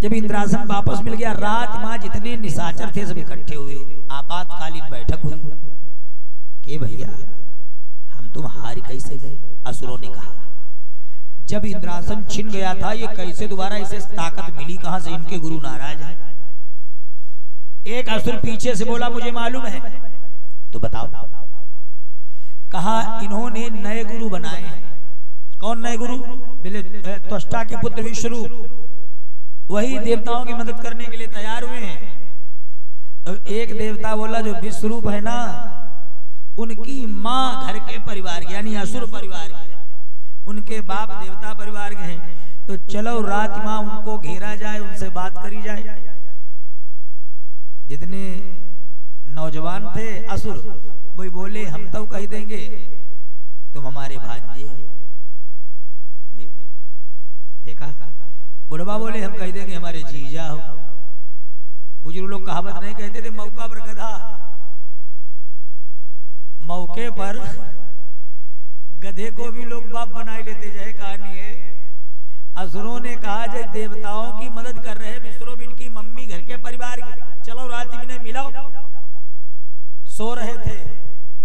Speaker 1: जब इंद्रासन वापस मिल गया, रात मां जितने निशाचर थे सब इकट्ठे हुए। आपातकालीन बैठक हुई कि भैया हम तुम हार कैसे गए? असुरों ने कहा जब इंद्रासन छिन गया था, ये कैसे दोबारा इसे ताकत मिली कहां से? इनके गुरु नाराज हैं। एक असुर पीछे से बोला मुझे मालूम है। तो बताओ। कहा इन्होंने नए गुरु बनाए हैं। कौन नए गुरु? बोले त्वष्टा के पुत्र विश्वरूप। वही देवताओं की मदद करने के लिए तैयार हुए हैं। तो एक देवता बोला जो विश्वरूप है ना, उनकी मां घर के परिवार की, यानी असुर परिवार की, उनके बाप देवता परिवार के हैं। तो चलो रात मां उनको घेरा जाए, उनसे बात करी जाए। जितने नौजवान थे असुर वही बोले हम तो कह देंगे तुम हमारे भांजे। देखा, बुढ़वा बोले हम कह देंगे हमारे जीजा हो। बुजुर्ग लोग कहावत नहीं कहते थे, मौका पर गधा। मौके पर गधे को भी लोग बाप बनाए लेते। जय कहानी है। असुरों ने कहा जय देवताओं की मदद कर रहे विश्वरूप, इनकी मम्मी घर के परिवार की, चलो रात में मिलाओ। सो रहे थे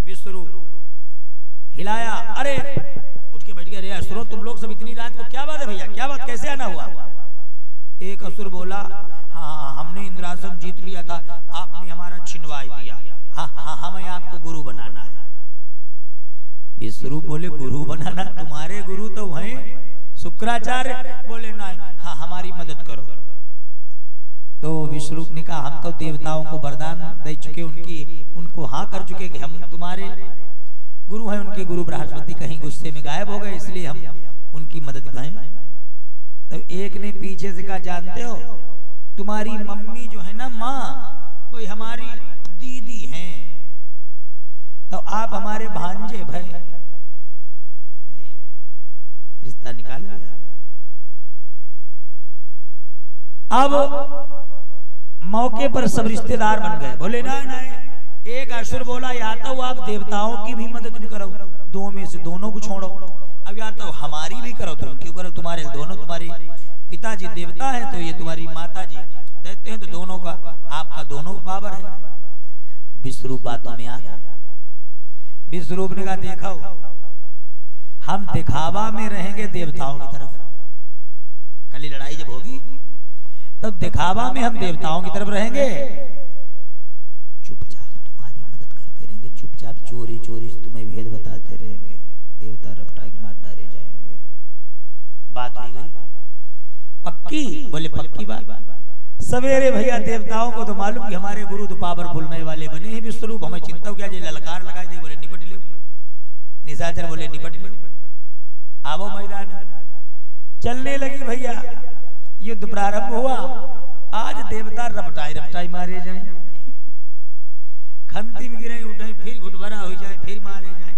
Speaker 1: विश्वरूप, हिलाया, अरे उठ के बैठ गए। अरे असुरों तुम लोग सब इतनी रात को, क्या बात है भैया, क्या बात, कैसे आना हुआ? एक असुर बोला हाँ हमने इंद्रासन जीत लिया था, आपने हमारा छिनवा दिया। हाँ हमें आपको गुरु बनाना है। विश्वरूप बोले गुरु बनाना? तुम्हारे गुरु तो हैं शुक्राचार्य। बोले नहीं, हाँ हमारी मदद करो। तो विश्वरूप ने कहा हम तो देवताओं को वरदान दे चुके, उनको हाँ कर चुके कि हम तुम्हारे गुरु हैं। उनके गुरु बृहस्पति कहीं गुस्से में गायब हो गए, इसलिए हम उनकी मदद करें। तो एक ने पीछे से कहा जानते हो तुम्हारी मम्मी जो है ना माँ, कोई हमारी दीदी हैं, तो आप हमारे भांजे भाई। रिश्ता निकाल लिया। अब मौके पर सब रिश्तेदार बन गए। बोले ना एक असुर बोला या तो आप देवताओं की भी मदद नहीं करो, दो में से दोनों को छोड़ो। अब या तो हमारी भी करो, तुम क्यों करो? तुम्हारे दोनों, तुम्हारे पिताजी देवता है तो ये तुम्हारी माताजी देते हैं, तो दोनों का आपका दोनों का पावर है। विश्वरूप बातों में आ गया। विश्वरूप ने कहा देखो हम दिखावा में रहेंगे देवताओं की तरफ। कल लड़ाई जब होगी तब दिखावा में हम देवताओं की तरफ रहेंगे, चुपचाप तुम्हारी मदद करते रहेंगे, चुपचाप चोरी चोरी से तुम्हें भेद बताते रहेंगे, देवता रपटा के मार डाले जाएंगे। बात हुई गई पक्की? बोले पक्की बात। सवेरे भैया देवताओं को तो मालूम कि हमारे गुरु तो पावरफुल नए वाले बने हैं विश्वरूप, हमें चिंता क्या? जे ललकार लगाई दी, बोले निपट लो। निशाचर बोले निपट लो, आवो मैदान। चलने लगी भैया, युद्ध प्रारंभ हुआ। आज देवता रपटाई रपटाई मारे जाए, खंती में गिरे उठे, फिर घुटभरा हो जाए, फिर मारे जाए।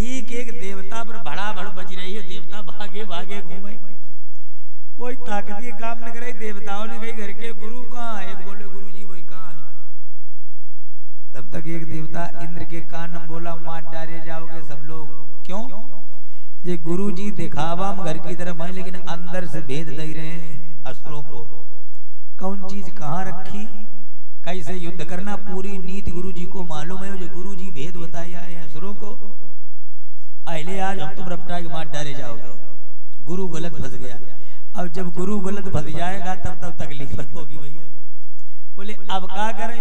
Speaker 1: एक एक देवता पर भड़ा भड़ बज रही है। देवता भागे भागे घूमे, कोई ताकती काम न करे। देवताओं ने कही घर के गुरु कहाँ है? एक बोले गुरु जी वही कहाँ है। तब तक एक देवता इंद्र के कान में बोला मार डाले जाओगे सब लोग। क्यों? ये गुरु जी दिखावा हम घर की तरफ आए, लेकिन अंदर से भेद दे रहे हैं असुरों को। कौन चीज कहाँ रखी, कैसे युद्ध करना, पूरी नीति गुरु जी को मालूम है। जो गुरु जी भेद बताए आए हैं असुरों को, पहले आज हम तुम रपटा के मार डाले जाओगे। गुरु गलत फंस गया। अब जब गुरु गलत फंस जाएगा तब तकलीफ होगी भैया। बोले अब क्या करें?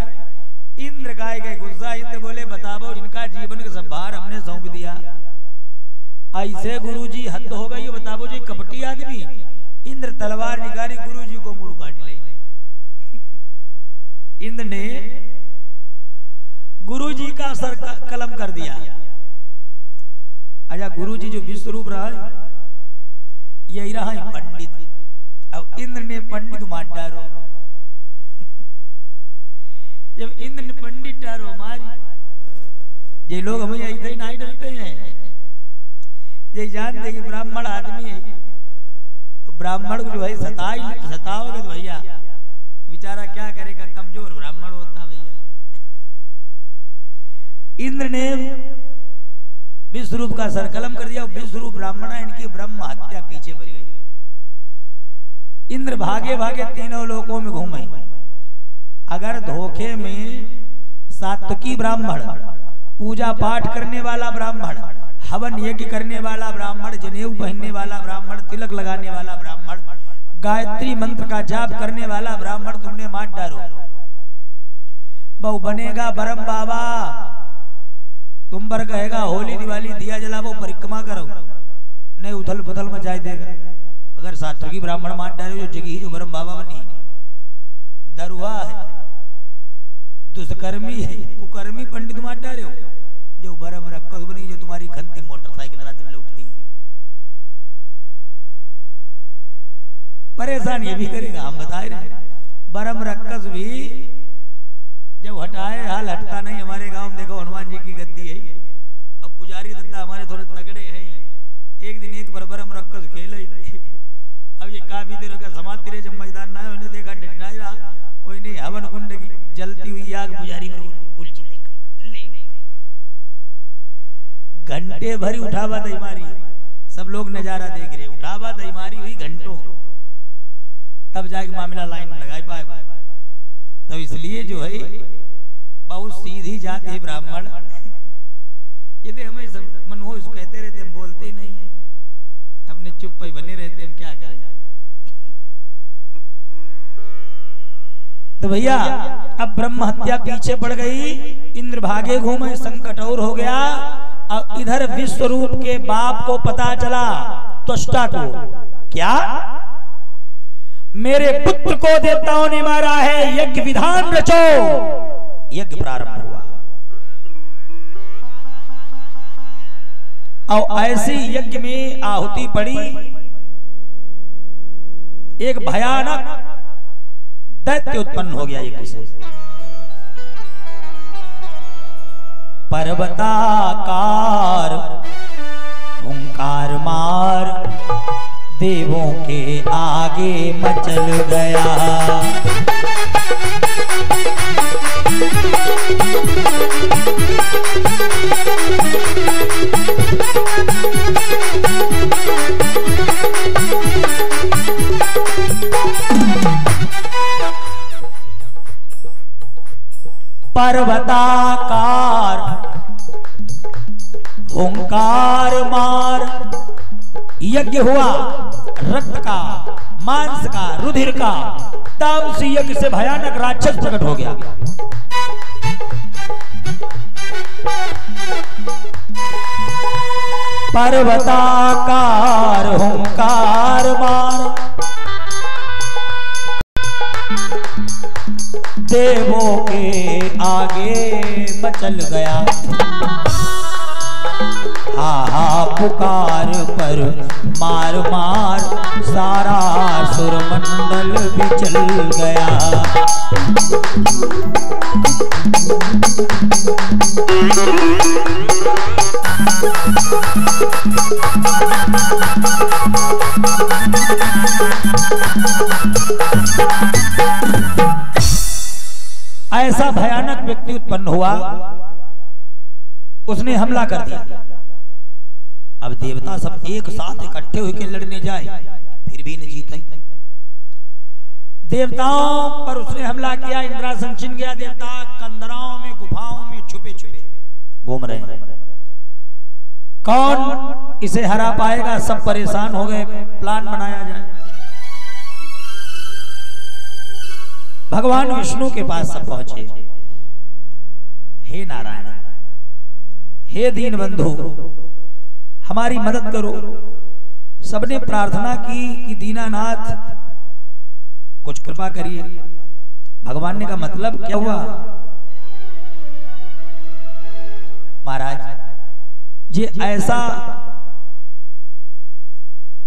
Speaker 1: इंद्र गाय गए गुस्सा। इंद्र बोले बताओ जिनका जीवन का सब भार हमने सौंप दिया, ऐसे गुरुजी हद हो गई। बताओ जी कपटी आदमी। इंद्र तलवार निकाली, गुरुजी को मुड़ काट ली। इंद्र ने गुरुजी का सर कलम कर दिया। अच्छा गुरुजी जो विश्वरूप रहा यही रहा है पंडित। अब इंद्र ने पंडित मार डारो। जब इंद्र ने पंडित डारो मारी, ये लोग हमें ऐसे ही नहीं डरते हैं, ये जानते कि ब्राह्मण आदमी है, ब्राह्मण को जो है सताओगे तो भैया बेचारा क्या करेगा, कमजोर ब्राह्मण होता भैया। इंद्र ने विश्वरूप का सरकलम कर दिया, विश्वरूप ब्राह्मण इनकी ब्रह्म हत्या पीछे बढ़ गई। इंद्र भागे भागे तीनों लोकों में घूमे। अगर धोखे में सात्विकी ब्राह्मण, पूजा पाठ करने वाला ब्राह्मण, हवन यज्ञ करने वाला ब्राह्मण, जनेऊ पहनने वाला ब्राह्मण, तिलक लगाने वाला ब्राह्मण, गायत्री मंत्र का जाप करने वाला ब्राह्मण तुमने मार डालो, बहु बनेगा बरम बाबा, तुम पर कहेगा होली दिवाली दिया जलाओ परिक्रमा करो, नहीं उथल पुथल मचाई देगा। अगर सात्विकी ब्राह्मण मार डाले जो जगी जो बरम बाबा बनी, दरुआ है, दुष्कर्मी है, कुकर्मी पंडित मार डाले हो, जो बरम रक्कस बनी, जो तुम्हारी खंती मोटरसाइकिल रात में लूटती। परेशान ये भी करेगा, हम बता रहे बरम रक्कस भी जब हटाए हाल हटता नहीं। हमारे गांव में देखो हनुमान जी की गद्दी है, अब पुजारी दत्ता हमारे थोड़े तगड़े हैं, एक दिन एक बरबरम रक्कस खेले, अब ये काफी देर का समाप्ति रहे, जब मैदान ना उन्हें देखा डटनाई रहा, कोई नहीं हवन कुंड की जलती हुई आग पुजारी पर उलझी ले, घंटे भरी उठावा दही मारी, सब लोग नजारा देख रहे, उठावा दही मारी हुई घंटों, तब जाके मामला लाइन में लगा पाए। तो इसलिए जो है बहुत सीधी जाति है ब्राह्मण, ये हमें सब मनोज कहते रहते, हम बोलते नहीं है, अपने चुप पे बने रहते, हम क्या करें। तो भैया अब ब्रह्म हत्या पीछे पड़ गई, इंद्र भागे घूमे, संकट और हो गया। अब इधर विश्वरूप के बाप को पता चला, त्वष्टा को, क्या मेरे पुत्र को देवताओं ने मारा है, यज्ञ विधान रचो। यज्ञ प्रारंभ हुआ और ऐसी यज्ञ में आहुति पड़ी, एक भयानक दैत्य उत्पन्न हो गया यज्ञ से। पर्वताकार हुंकार मार, देवों के आगे मचल गया। पर्वताकार हुंकार मार, यज्ञ हुआ रक्त का, मांस का, रुधिर का, तामसी यज्ञ से भयानक राक्षस प्रकट हो गया। पर्वताकार हुंकार मार, देवों के आगे मचल गया। हा पुकार पर मार मार, सारा सुरमंडल बिचल गया। ऐसा भयानक व्यक्ति उत्पन्न हुआ, उसने हमला कर दिया। अब देवता सब एक साथ इकट्ठे होकर लड़ने जाए, फिर भी नहीं जीते। देवताओं पर उसने हमला किया, इंद्रासन छिन गया। देवता कंदराओं में, गुफाओं में छुपे छुपे घूम रहे हैं। कौन इसे हरा पाएगा? सब परेशान हो गए, प्लान बनाया जाए। भगवान विष्णु के पास सब पहुंचे। हे नारायण, हे दीन बंधु, हमारी मदद करो। सबने प्रार्थना की कि दीनानाथ कुछ कृपा करिए। भगवान ने कहा मतलब क्या हुआ? महाराज, ये ऐसा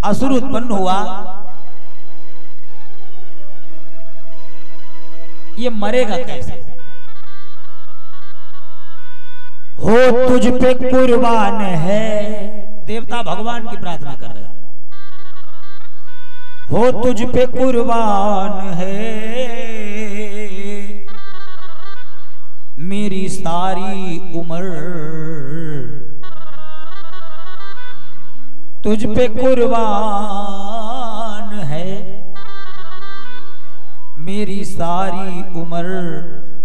Speaker 1: असुर उत्पन्न हुआ, ये मरेगा कैसे? हो तुझ पे कुर्बान है, देवता भगवान की प्रार्थना कर रहे हैं। हो तुझ पे कुर्बान है मेरी सारी उम्र, तुझ पे कुर्बान है मेरी सारी उम्र,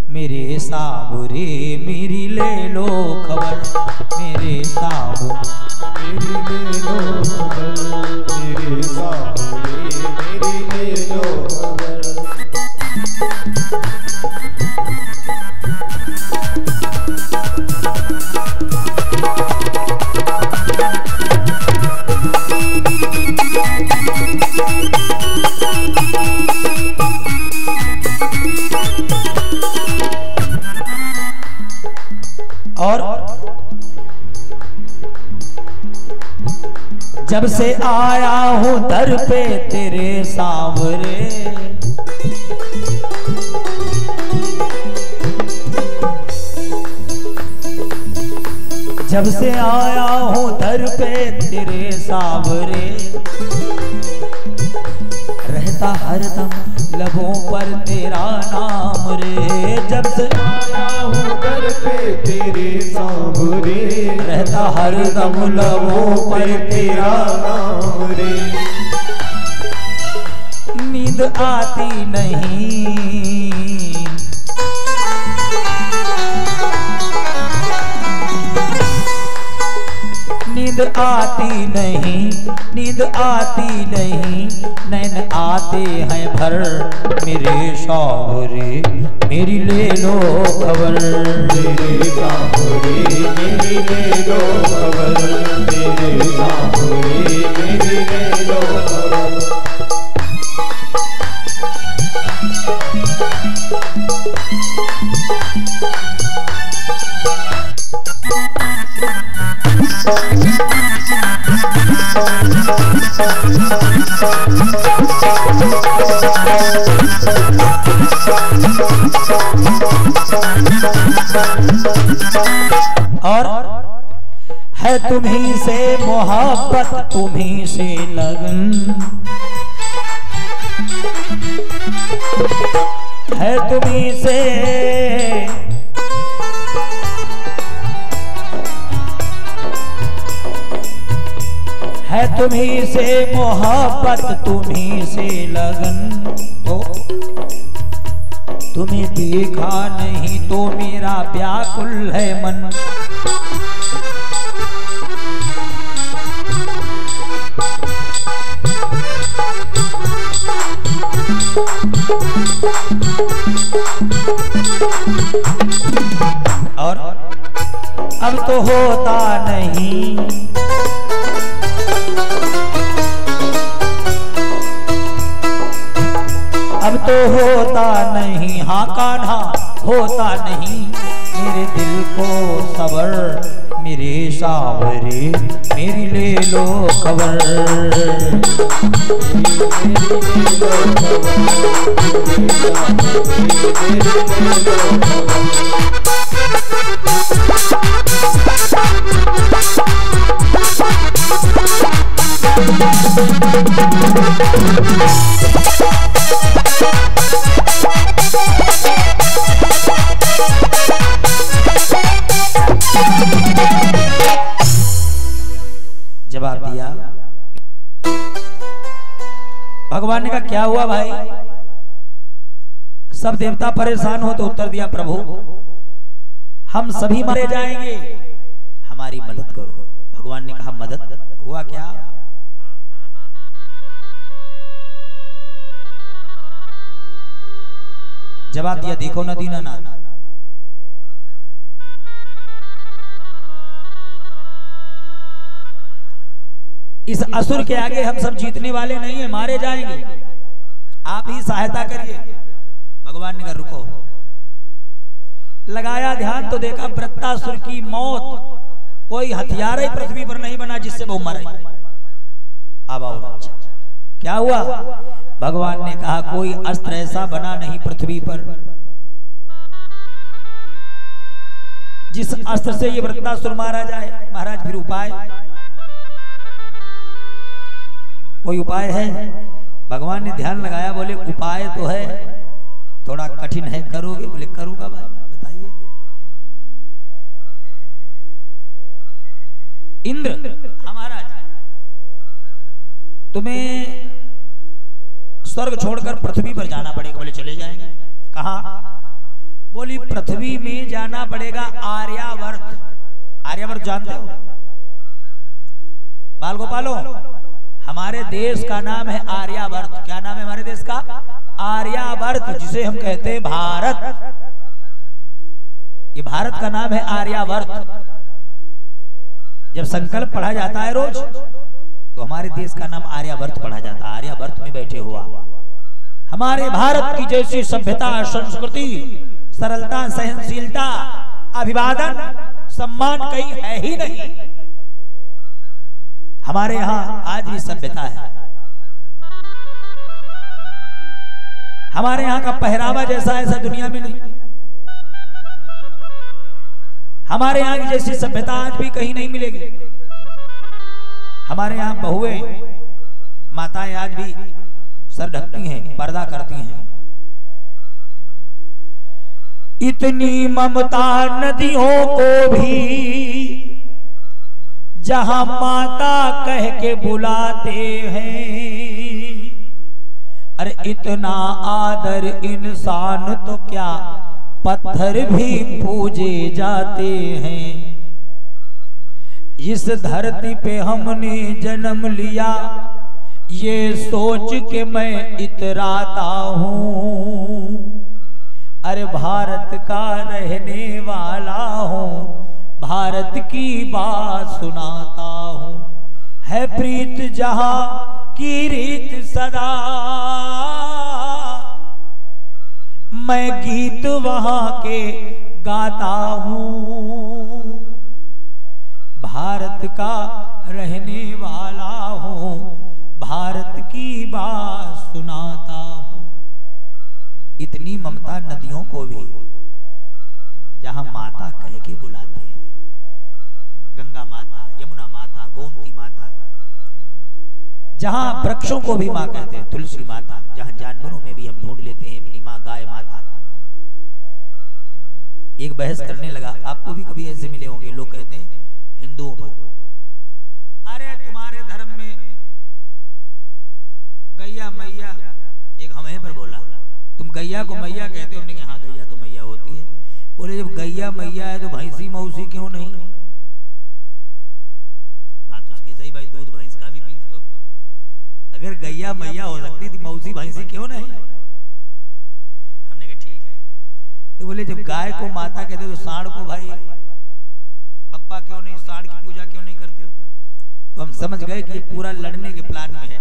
Speaker 1: मेरे साबुरे मेरी ले लो खबर, मेरे साबुरे
Speaker 2: मेरी ले लो खबर, मेरे साबुरे मेरी ले लो खबर।
Speaker 1: और जब से आया हूं दर पे तेरे सांवरे, जब से आया हूं दर पे तेरे सांवरे, रहता हरदम लबों पर तेरा नाम रे, जब से
Speaker 2: आया हूँ दर पे तेरे सांवरे,
Speaker 1: रहता हरदम लबों पर तेरा
Speaker 2: नाम रे।
Speaker 1: नींद आती नहीं, नींद आती नहीं, नींद आती नहीं, नैन आते हैं भर मेरे सांवरे मेरी ले लो खबर,
Speaker 2: मेरे सांवरे मेरी ले लो खबर, मेरे सांवरे मेरी ले लो खबर।
Speaker 1: और है तुम्हीं से मोहब्बत, तुम्हीं से लगन, है तुम्हीं से, है तुम्हीं से मोहब्बत, तुम्हीं से लगन, तो तुम्हें देखा नहीं तो मेरा व्याकुल है मन, और अब तो होता नहीं, अब तो होता नहीं, हाँ कान्हा होता नहीं, मेरे दिल को सबर मेरे सांवरे मेरी ले लो खबर, जवाब दिया। भगवान ने कहा क्या हुआ भाई? सब देवता परेशान हो तो उत्तर दिया प्रभु हम सभी मारे जाएंगे, हमारी मदद करो। भगवान ने कहा मदद? हुआ क्या? जवाब दिया देखो न दीनानाथ, इस असुर के आगे हम सब जीतने वाले नहीं है, मारे जाएंगे, आप ही सहायता करिए। भगवान ने कहा रुको। लगाया ध्यान तो देखा वृत्तासुर की मौत कोई हथियार ही पृथ्वी पर नहीं बना जिससे वो मरे। अब और अच्छा क्या हुआ? भगवान ने कहा कोई अस्त्र ऐसा बना नहीं पृथ्वी पर जिस अस्त्र से ये वृत्तासुर मारा जाए। महाराज फिर उपाय, कोई उपाय है? भगवान ने ध्यान लगाया, बोले उपाय तो है, थोड़ा कठिन है, करोगे? बोले करूंगा भाई, बताइए। इंद्र, हाँ महाराज, तुम्हें स्वर्ग छोड़कर पृथ्वी पर जाना पड़ेगा। बोले चले जाएंगे। कहाँ? बोली पृथ्वी में जाना पड़ेगा आर्यावर्त। आर्यावर्त जानते हो? बाल गोपालो, हमारे देश का नाम है आर्यावर्त। क्या नाम है हमारे देश का? आर्यावर्त, जिसे हम कहते हैं भारत। ये भारत का नाम है आर्यावर्त। जब संकल्प पढ़ा जाता है रोज तो हमारे देश का नाम आर्यावर्त पढ़ा जाता है। आर्यावर्त में बैठे हुआ हमारे भारत की जैसी सभ्यता, संस्कृति, सरलता, सहनशीलता, अभिवादन, सम्मान कहीं है ही नहीं। हमारे यहाँ आज भी सभ्यता है। हमारे यहाँ का पहरावा जैसा ऐसा दुनिया में नहीं। हमारे यहाँ की जैसी सभ्यता आज भी कहीं नहीं मिलेगी। हमारे यहाँ बहुएं, माताएं आज भी सर ढकती हैं, पर्दा करती हैं। इतनी ममता नदियों को भी जहां माता कह के बुलाते हैं, अरे इतना आदर इंसान तो क्या पत्थर भी पूजे जाते हैं। इस धरती पे हमने जन्म लिया ये सोच के मैं इतराता हूँ, अरे भारत का रहने वाला हूँ, भारत की बात सुनाता हूँ। है प्रीत जहाँ की रीत सदा, मैं गीत वहाँ के गाता हूँ। भारत का रहने वाला हूँ, भारत की बात सुनाता हूँ। इतनी ममता नदियों को भी जहां माता कह के बुलाते हैं। गंगा माता, यमुना माता, गोमती माता, जहां वृक्षों को भी मां कहते हैं, तुलसी माता, जहां जानवरों में भी हम ढूंढ लेते हैं अपनी मां गाय माता। एक बहस करने लगा, आपको भी कभी ऐसे मिले होंगे, लोग कहते हैं हिंदुओं पर, अरे तुम्हारे धर्म में गैया मैया, एक हमें पर बोला तुम गैया को मैया कहते हो? हमने कहा हाँ गैया तो मैया होती है। बोले जब गैया मैया है तो भैंसी मौसी क्यों नहीं? बात उसकी सही भाई, दूध भैंस का भी पीते हो। अगर गैया मैया हो सकती थी मौसी भैंसी क्यों नहीं? हमने कहा ठीक है। तो बोले जब गाय को माता कहते तो सांड को भाई बप्पा क्यों नहीं, सांड की पूजा क्यों नहीं करते हो? तो हम समझ गए कि ये पूरा लड़ने के प्लान में है,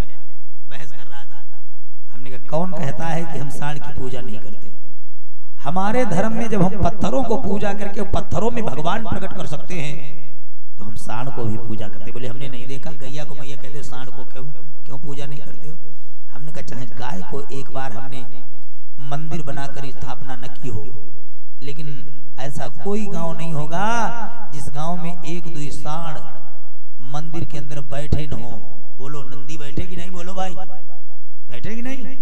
Speaker 1: बहस कर रहा था। हमने कहा कौन कहता है कि हम सांड की पूजा नहीं करते? हमारे धर्म में जब हम पत्थरों को पूजा करके पत्थरों में भगवान प्रकट कर सकते हैं तो हम सांड को भी पूजा करते। बोले हमने नहीं देखा, गैया को मैया कहते, सांड को क्यों पूजा नहीं करते हो? हमने कहा चाहे गाय को एक बार हमने मंदिर बनाकर स्थापना न की हो, लेकिन ऐसा कोई गांव नहीं होगा जिस गांव में एक दो सांड मंदिर के अंदर बैठे न हो। बोलो नंदी बैठे कि नहीं? बोलो भाई बैठे कि नहीं?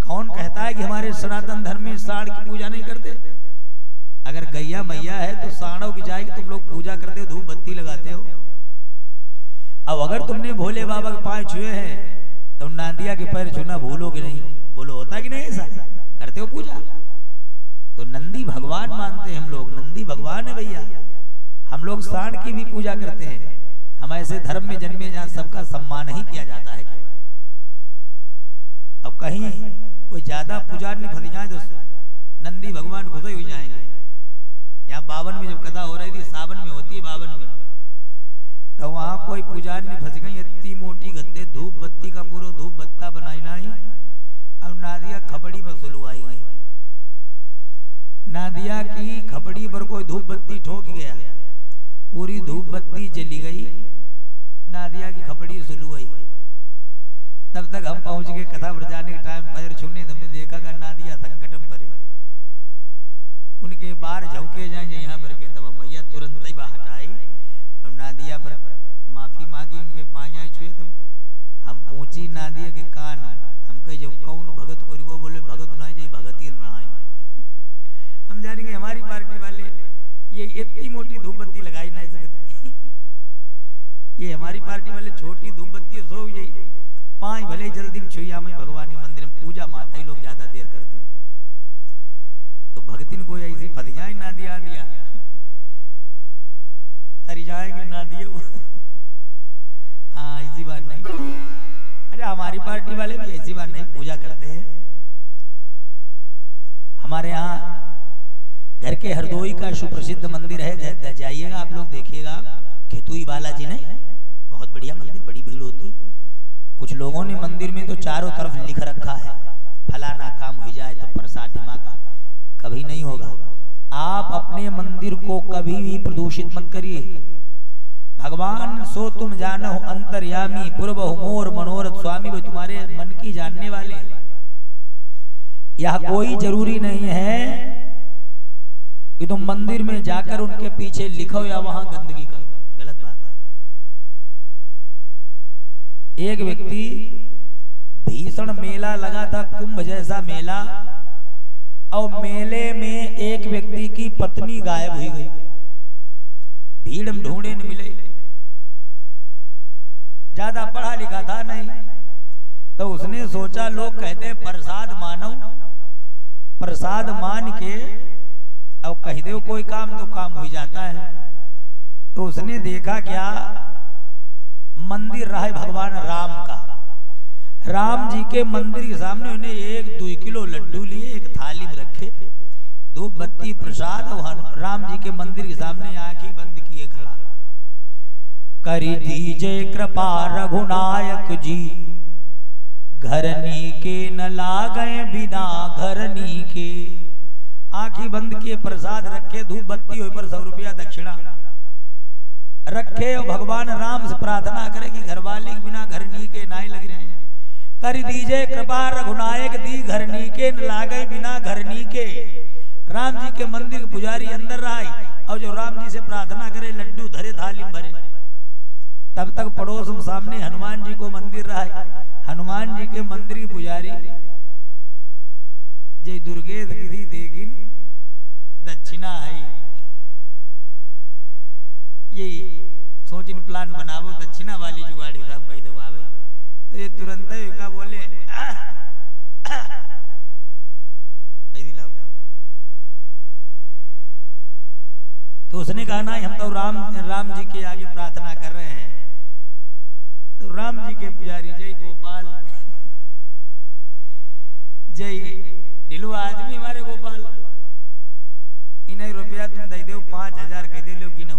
Speaker 1: कौन कहता है कि हमारे सनातन धर्म में सांड की पूजा नहीं करते? अगर गैया मैया है तो सांडों की जाएगी तुम लोग पूजा करते हो, धूप बत्ती लगाते हो। अब अगर तुमने भोले बाबा के पांव छुए हैं तो नांदिया के पैर छूना भूलोगे नहीं। बोलो होता कि नहीं? ऐसा करते हो पूजा? तो नंदी भगवान मानते हैं हम लोग, नंदी भगवान है भैया। हम लोग सांड की भी पूजा करते हैं। हम ऐसे धर्म में जन्मे जहां सबका सम्मान ही किया जाता है। अब कहीं कोई ज्यादा पुजारी फंस जाए तो नंदी भगवान खुश हो जाएंगे। यहाँ बावन में जब कथा हो रही थी, सावन में होती है बावन में, तो वहां कोई पुजारी फंस गई, इतनी मोटी गद्दे धूप बत्ती का पूरा धूप बत्ता बनाई लाई, अब नादिया खपड़ी पर सुलवाई गई। नादिया की खपड़ी पर कोई धूप बत्ती ठोक गया, पूरी धूप बत्ती जली गई, नादिया की खपड़ी सुलू गई। तब तक हम पहुंच गए कथा पर जाने के टाइम पैर छूने हमने देखा का नादिया संकटम परे उनके बाहर झोंके जाएंगे यहाँ पर के तब हम भैया तुरंत ही बाहर हटाई और नादिया पर माफी मांगी उनके पाया छुए तो हम पहुंची नादिया के कान हम कहे जब कौन भगत को बोले भगत ना जाए भगत ही ना हम जानेंगे हमारी पार्टी वाले ये इतनी मोटी धूप बत्ती लगाई नहीं सकते ये हमारी पार्टी वाले छोटी धूप बत्ती सो यही पांच भले जल्दी छुईया में भगवान के मंदिर में पूजा माता ही लोग ज्यादा देर करते तो भगतिन को ऐसी फट जाए ना दिया तरी जाएंगे ना दिए हाँ ऐसी बात नहीं। अच्छा हमारी पार्टी वाले भी ऐसी बात नहीं पूजा करते हैं। हमारे यहाँ घर के हरदोई का सुप्रसिद्ध मंदिर है जाइएगा आप लोग देखिएगा खेतुई बालाजी ने बहुत बढ़िया मंदिर बड़ी भीड़ होती। कुछ लोगों ने मंदिर में तो चारों तरफ लिख रखा है फलाना काम हो जाए तो प्रसाद दिमाग का कभी नहीं होगा। आप अपने मंदिर को कभी भी प्रदूषित मत करिए। भगवान सो तुम जानो अंतर्यामी पूर्व मोर मनोरथ स्वामी वो तुम्हारे मन की जानने वाले। यह कोई जरूरी नहीं है कि तुम मंदिर में जाकर उनके पीछे लिखो या वहां गंदगी करो, गलत बात है। एक व्यक्ति भीषण मेला लगा था कुंभ जैसा मेला और मेले में एक व्यक्ति की पत्नी गायब हुई गई। भीड़ में ढूंढे न मिले, ज्यादा पढ़ा लिखा था नहीं तो उसने सोचा लोग कहते प्रसाद मानो, प्रसाद मान के अब कह दो कोई काम तो काम हो जाता है। तो उसने देखा क्या मंदिर रहा भगवान राम का, राम जी के मंदिर के सामने उन्हें 1-2 किलो लड्डू लिए एक थाली में रखे, धूप बत्ती प्रसाद और राम जी के मंदिर के सामने आंखें बंद किए खड़ा। करी दीजिए कृपा रघुनायक जी घरनी के न लागे बिना घरनी के। आंखें बंद किए प्रसाद रखे धूप बत्ती हो पर 100 रुपया दक्षिणा रखे और भगवान राम से प्रार्थना करे कि घरवाली के बिना घरनी के नाई लग रहे हैं। कर दीजिए कृपा रघुनायक दी घरनी के न लागे बिना घरनी के। राम जी के मंदिर के पुजारी अंदर रहा और जो राम जी से प्रार्थना करे लड्डू धरे थाली में भरे। तब तक पड़ोस में सामने हनुमान जी को मंदिर रहा, हनुमान जी के मंदिर की पुजारी जय दुर्गे किसी देखी दक्षिणा है यही सोचिन प्लान बनावो दक्षिणा वाली जुगाड़ी साहब कही दो आवे तो ये तुरंत का बोले तो उसने कहा ना हम तो राम जी के आगे प्रार्थना कर रहे हैं। तो राम जी के पुजारी जय गोपाल जय ढिलू आदमी हमारे गोपाल इन्हें रुपया तुम दे दो 5000 कह दे लो गिनो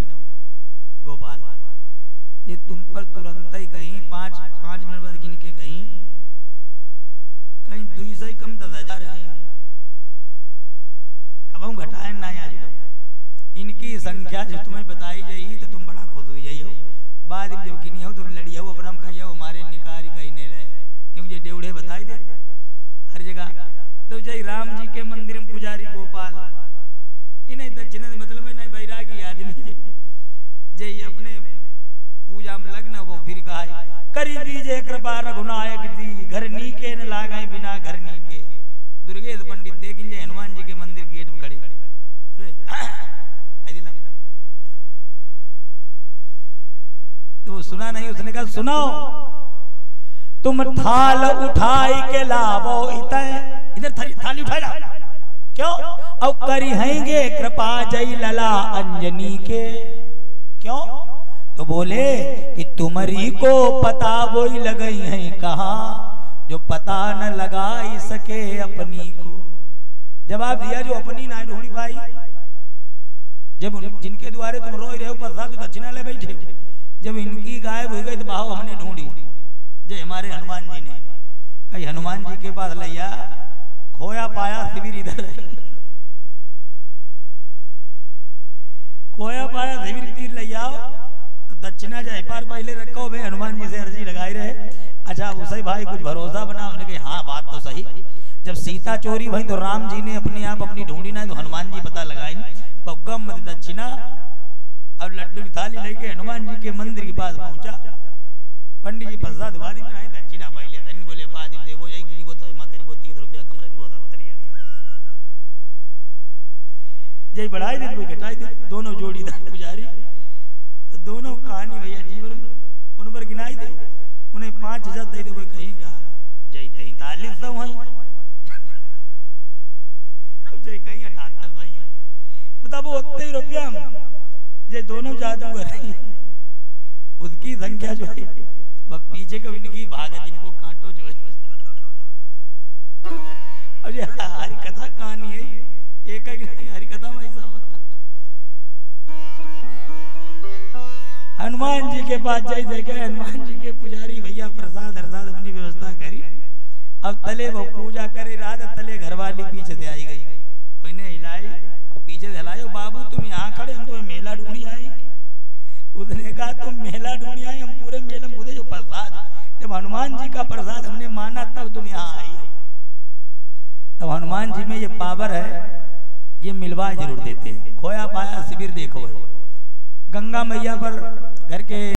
Speaker 1: गोपाल ये तुम पर तुरंत ही कहीं 5 मिनट बाद गिन के कहीं 200 ही कम 10,000 है कब घटाए ना आज इनकी संख्या जो तुम्हें बताई जाएगी तो तुम बड़ा खुश हो जाइए। बाद में जब गिनी हो तो लड़िया हो अपना कहिए हमारे निकारी कहीं नहीं रहे क्योंकि डेवड़े बताई दे हर जगह। तो जय राम जी के मंदिर में पुजारी गोपाल इन्हें दक्षिणा मतलब नहीं बैरागी आदमी जय अपने पूजा में लगना वो फिर कहा कर दीजिए कृपा रघुनायक दी घरनी के न लागे बिना घरनी के। दुर्गेश पंडित देखेंगे हनुमान जी के मंदिर गेट में खड़े तो सुना नहीं उसने कहा सुनो तुम थाल उठाई के लावो इधर थाली उठाई ना क्यों अब करी हैंगे कृपा जय लला अंजनी के। क्यों तो बोले कि तुम्हारी को पता वो ही लगई है कहा जो पता न लगाई सके अपनी को। जवाब दिया जो अपनी ना ढूंढी पाई जब जिनके द्वारे तुम रोई रहे हो प्रसाद तो दक्षिणा ले बैठे हो जब इनकी गायब हो गई तो बाहो हमने ढूंढी जय हमारे हनुमान जी ने कहीं हनुमान जी के पास लिया खोया पाया शिविर इधर खोया पाया शिविर तीर ले आओ तो दक्षिणा जाए पार पहले रखो भाई हनुमान जी से अर्जी लगाई रहे अच्छा उसे भाई कुछ भरोसा बना, उन्होंने कहा हाँ बात तो सही। जब सीता चोरी भाई तो राम जी ने अपने आप अपनी ढूंढी ना, तो हनुमान जी पता लगाई बग्गम मत दक्षिणा। अब लड्डू की थाली लेके हनुमान जी के मंदिर के पास पहुंचा। पंडित जी प्रसाद वादी में आए, दक्षिणा पहले धन बोले पादी देखो यही गिरी वो तो हिमा करीब 30 रुपया कम रखी वो 70 जय बढ़ाई दे कोई घटाई दे। दोनों जोड़ीदार पुजारी तो दोनों कहानी भैया जीवन उन पर गिनाई दे। उन्हें 5000 दे दे कोई कहीं का जय 4300 है, अब जय कहीं 78 है। बता वो 80 रुपया जे दोनों जादूगर उसकी संख्या जो है वह पीछे को इनकी भागत इनको कांटो जो है। अब ये हरी कथा कहानी है, एक हरी कथा में ऐसा होता। हनुमान जी के पास जाई देखे, हनुमान जी के पुजारी भैया प्रसाद हरसाद अपनी व्यवस्था करी। अब तले वो पूजा करे रात, तले घरवाली पीछे से आई गई, उन्हें हिलाई पीछे से हिलायो, बाबू तुम यहाँ खड़े हम तुम्हें मेला ढूंढी आई। उसने कहा तुम मेला ढूंढी आई, हम पूरे मेले में जो प्रसाद, जब हनुमान जी का प्रसाद हमने माना तब तुम यहाँ आई। तब हनुमान जी में ये पावर है, ये मिलवा जरूर देते हैं। खोया पाया शिविर देखो है, गंगा मैया पर घर के